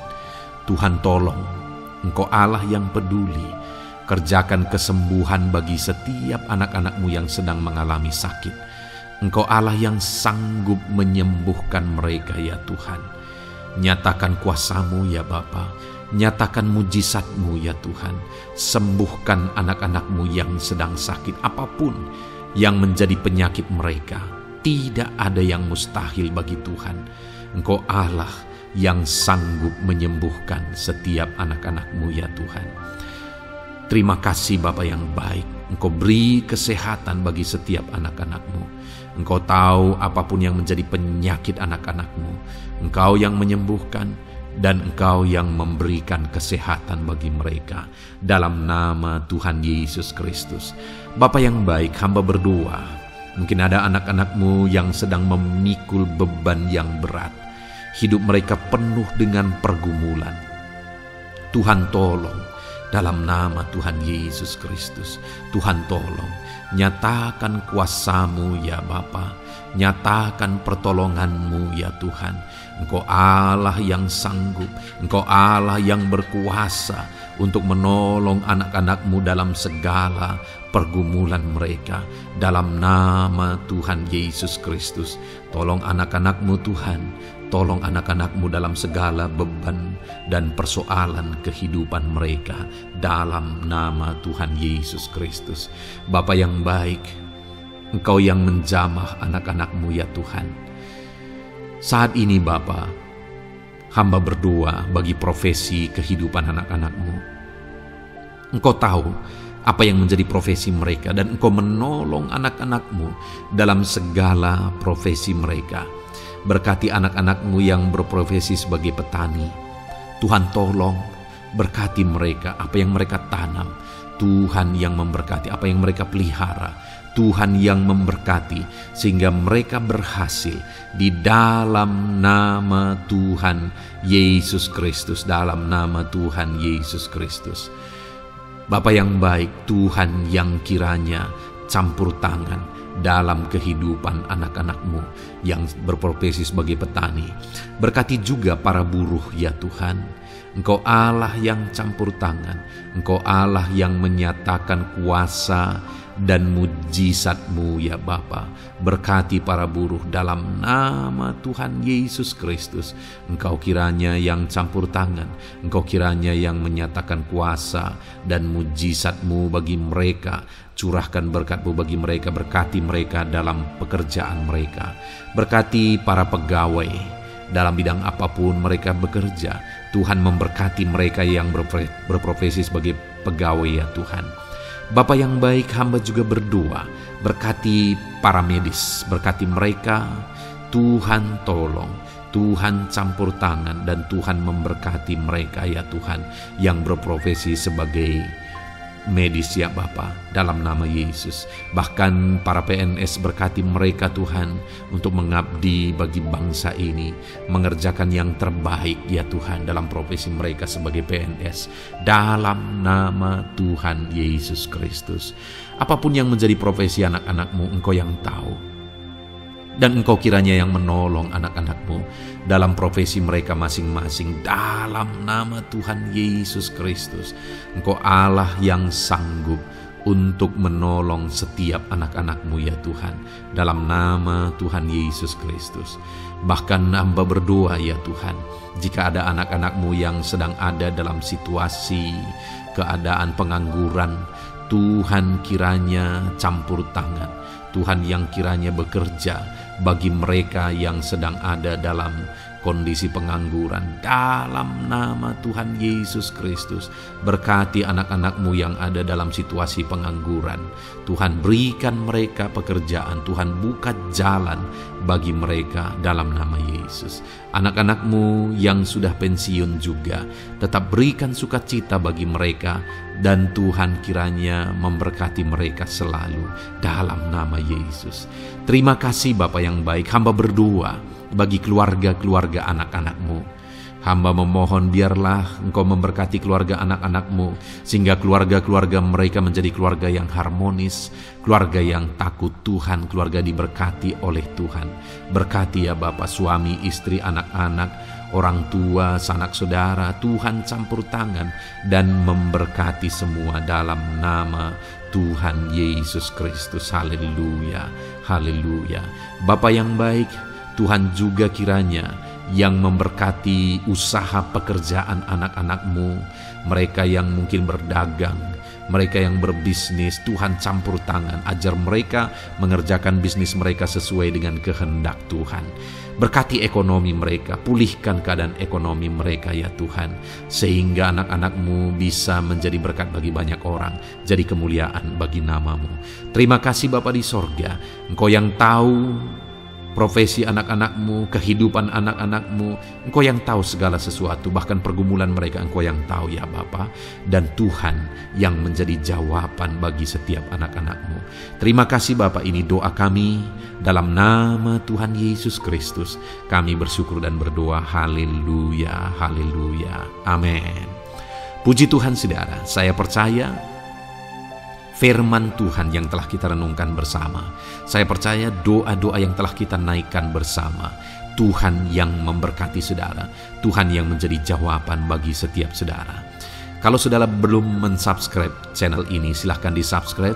Tuhan tolong, Engkau Allah yang peduli. Kerjakan kesembuhan bagi setiap anak-anak-Mu yang sedang mengalami sakit. Engkau Allah yang sanggup menyembuhkan mereka ya Tuhan. Nyatakan kuasa-Mu ya Bapa. Nyatakan mujizat-Mu ya Tuhan. Sembuhkan anak-anak-Mu yang sedang sakit, apapun yang menjadi penyakit mereka. Tidak ada yang mustahil bagi Tuhan. Engkau Allah yang sanggup menyembuhkan setiap anak-anak-Mu ya Tuhan. Terima kasih Bapa yang baik. Engkau beri kesehatan bagi setiap anak-anak-Mu. Engkau tahu apapun yang menjadi penyakit anak-anak-Mu. Engkau yang menyembuhkan dan Engkau yang memberikan kesehatan bagi mereka. Dalam nama Tuhan Yesus Kristus. Bapa yang baik, hamba berdoa. Mungkin ada anak-anak-Mu yang sedang memikul beban yang berat. Hidup mereka penuh dengan pergumulan. Tuhan tolong. Dalam nama Tuhan Yesus Kristus, Tuhan tolong, nyatakan kuasa-Mu ya Bapa, nyatakan pertolongan-Mu ya Tuhan. Engkau Allah yang sanggup, Engkau Allah yang berkuasa untuk menolong anak-anak-Mu dalam segala pergumulan mereka. Dalam nama Tuhan Yesus Kristus, tolong anak-anak-Mu Tuhan. Tolong anak-anak-Mu dalam segala beban dan persoalan kehidupan mereka. Dalam nama Tuhan Yesus Kristus. Bapa yang baik, Engkau yang menjamah anak-anak-Mu ya Tuhan. Saat ini Bapa, hamba berdoa bagi profesi kehidupan anak-anak-Mu. Engkau tahu apa yang menjadi profesi mereka, dan Engkau menolong anak-anak-Mu dalam segala profesi mereka. Berkati anak-anak-Mu yang berprofesi sebagai petani. Tuhan tolong, berkati mereka, apa yang mereka tanam. Tuhan yang memberkati apa yang mereka pelihara. Tuhan yang memberkati sehingga mereka berhasil di dalam nama Tuhan Yesus Kristus, dalam nama Tuhan Yesus Kristus. Bapa yang baik, Tuhan yang kiranya campur tangan dalam kehidupan anak-anak-Mu yang berprofesi sebagai petani. Berkati juga para buruh ya Tuhan. Engkau Allah yang campur tangan, Engkau Allah yang menyatakan kuasa dan mujizat-Mu ya Bapa. Berkati para buruh dalam nama Tuhan Yesus Kristus. Engkau kiranya yang campur tangan, Engkau kiranya yang menyatakan kuasa dan mujizat-Mu bagi mereka. Curahkan berkat-Mu bagi mereka, berkati mereka dalam pekerjaan mereka. Berkati para pegawai dalam bidang apapun mereka bekerja. Tuhan memberkati mereka yang berprofesi sebagai pegawai ya Tuhan. Bapa yang baik, hamba juga berdoa, berkati para medis, berkati mereka. Tuhan tolong, Tuhan campur tangan, dan Tuhan memberkati mereka ya Tuhan yang berprofesi sebagai medis ya Bapa, dalam nama Yesus. Bahkan para PNS, berkati mereka Tuhan untuk mengabdi bagi bangsa ini, mengerjakan yang terbaik ya Tuhan dalam profesi mereka sebagai PNS, dalam nama Tuhan Yesus Kristus. Apapun yang menjadi profesi anak-anak-Mu, Engkau yang tahu. Dan Engkau kiranya yang menolong anak-anak-Mu dalam profesi mereka masing-masing, dalam nama Tuhan Yesus Kristus. Engkau Allah yang sanggup untuk menolong setiap anak-anak-Mu ya Tuhan, dalam nama Tuhan Yesus Kristus. Bahkan hamba berdoa ya Tuhan, jika ada anak-anak-Mu yang sedang ada dalam situasi keadaan pengangguran, Tuhan kiranya campur tangan, Tuhan yang kiranya bekerja bagi mereka yang sedang ada dalam kondisi pengangguran, dalam nama Tuhan Yesus Kristus. Berkati anak-anak-Mu yang ada dalam situasi pengangguran. Tuhan berikan mereka pekerjaan, Tuhan buka jalan bagi mereka dalam nama Yesus. Anak-anak-Mu yang sudah pensiun juga, tetap berikan sukacita bagi mereka, dan Tuhan kiranya memberkati mereka selalu dalam nama Yesus. Terima kasih Bapa yang baik, hamba berdoa bagi keluarga-keluarga anak-anak-Mu. Hamba memohon biarlah Engkau memberkati keluarga anak-anak-Mu, sehingga keluarga-keluarga mereka menjadi keluarga yang harmonis, keluarga yang takut Tuhan, keluarga diberkati oleh Tuhan. Berkati ya Bapa, suami, istri, anak-anak, orang tua, sanak saudara, Tuhan campur tangan dan memberkati semua dalam nama Tuhan Yesus Kristus. Haleluya, haleluya. Bapa yang baik, Tuhan juga kiranya yang memberkati usaha pekerjaan anak-anak-Mu, mereka yang mungkin berdagang, mereka yang berbisnis. Tuhan campur tangan, ajar mereka mengerjakan bisnis mereka sesuai dengan kehendak Tuhan. Berkati ekonomi mereka, pulihkan keadaan ekonomi mereka ya Tuhan, sehingga anak-anak-Mu bisa menjadi berkat bagi banyak orang, jadi kemuliaan bagi nama-Mu. Terima kasih Bapa di sorga, Engkau yang tahu profesi anak-anak-Mu, kehidupan anak-anak-Mu. Engkau yang tahu segala sesuatu, bahkan pergumulan mereka Engkau yang tahu ya Bapa. Dan Tuhan yang menjadi jawaban bagi setiap anak-anak-Mu. Terima kasih Bapa, ini doa kami dalam nama Tuhan Yesus Kristus. Kami bersyukur dan berdoa. Haleluya, haleluya, amin. Puji Tuhan saudara, saya percaya firman Tuhan yang telah kita renungkan bersama, saya percaya doa-doa yang telah kita naikkan bersama, Tuhan yang memberkati saudara, Tuhan yang menjadi jawaban bagi setiap saudara. Kalau saudara belum mensubscribe channel ini, silahkan di-subscribe.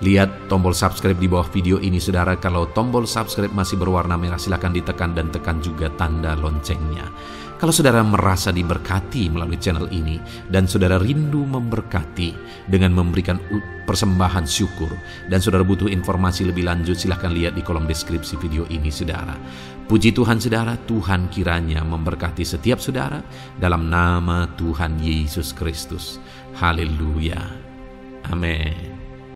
Lihat tombol subscribe di bawah video ini saudara. Kalau tombol subscribe masih berwarna merah, silahkan ditekan dan tekan juga tanda loncengnya. Kalau saudara merasa diberkati melalui channel ini dan saudara rindu memberkati dengan memberikan persembahan syukur, dan saudara butuh informasi lebih lanjut, silahkan lihat di kolom deskripsi video ini saudara. Puji Tuhan saudara, Tuhan kiranya memberkati setiap saudara dalam nama Tuhan Yesus Kristus. Haleluya, amin.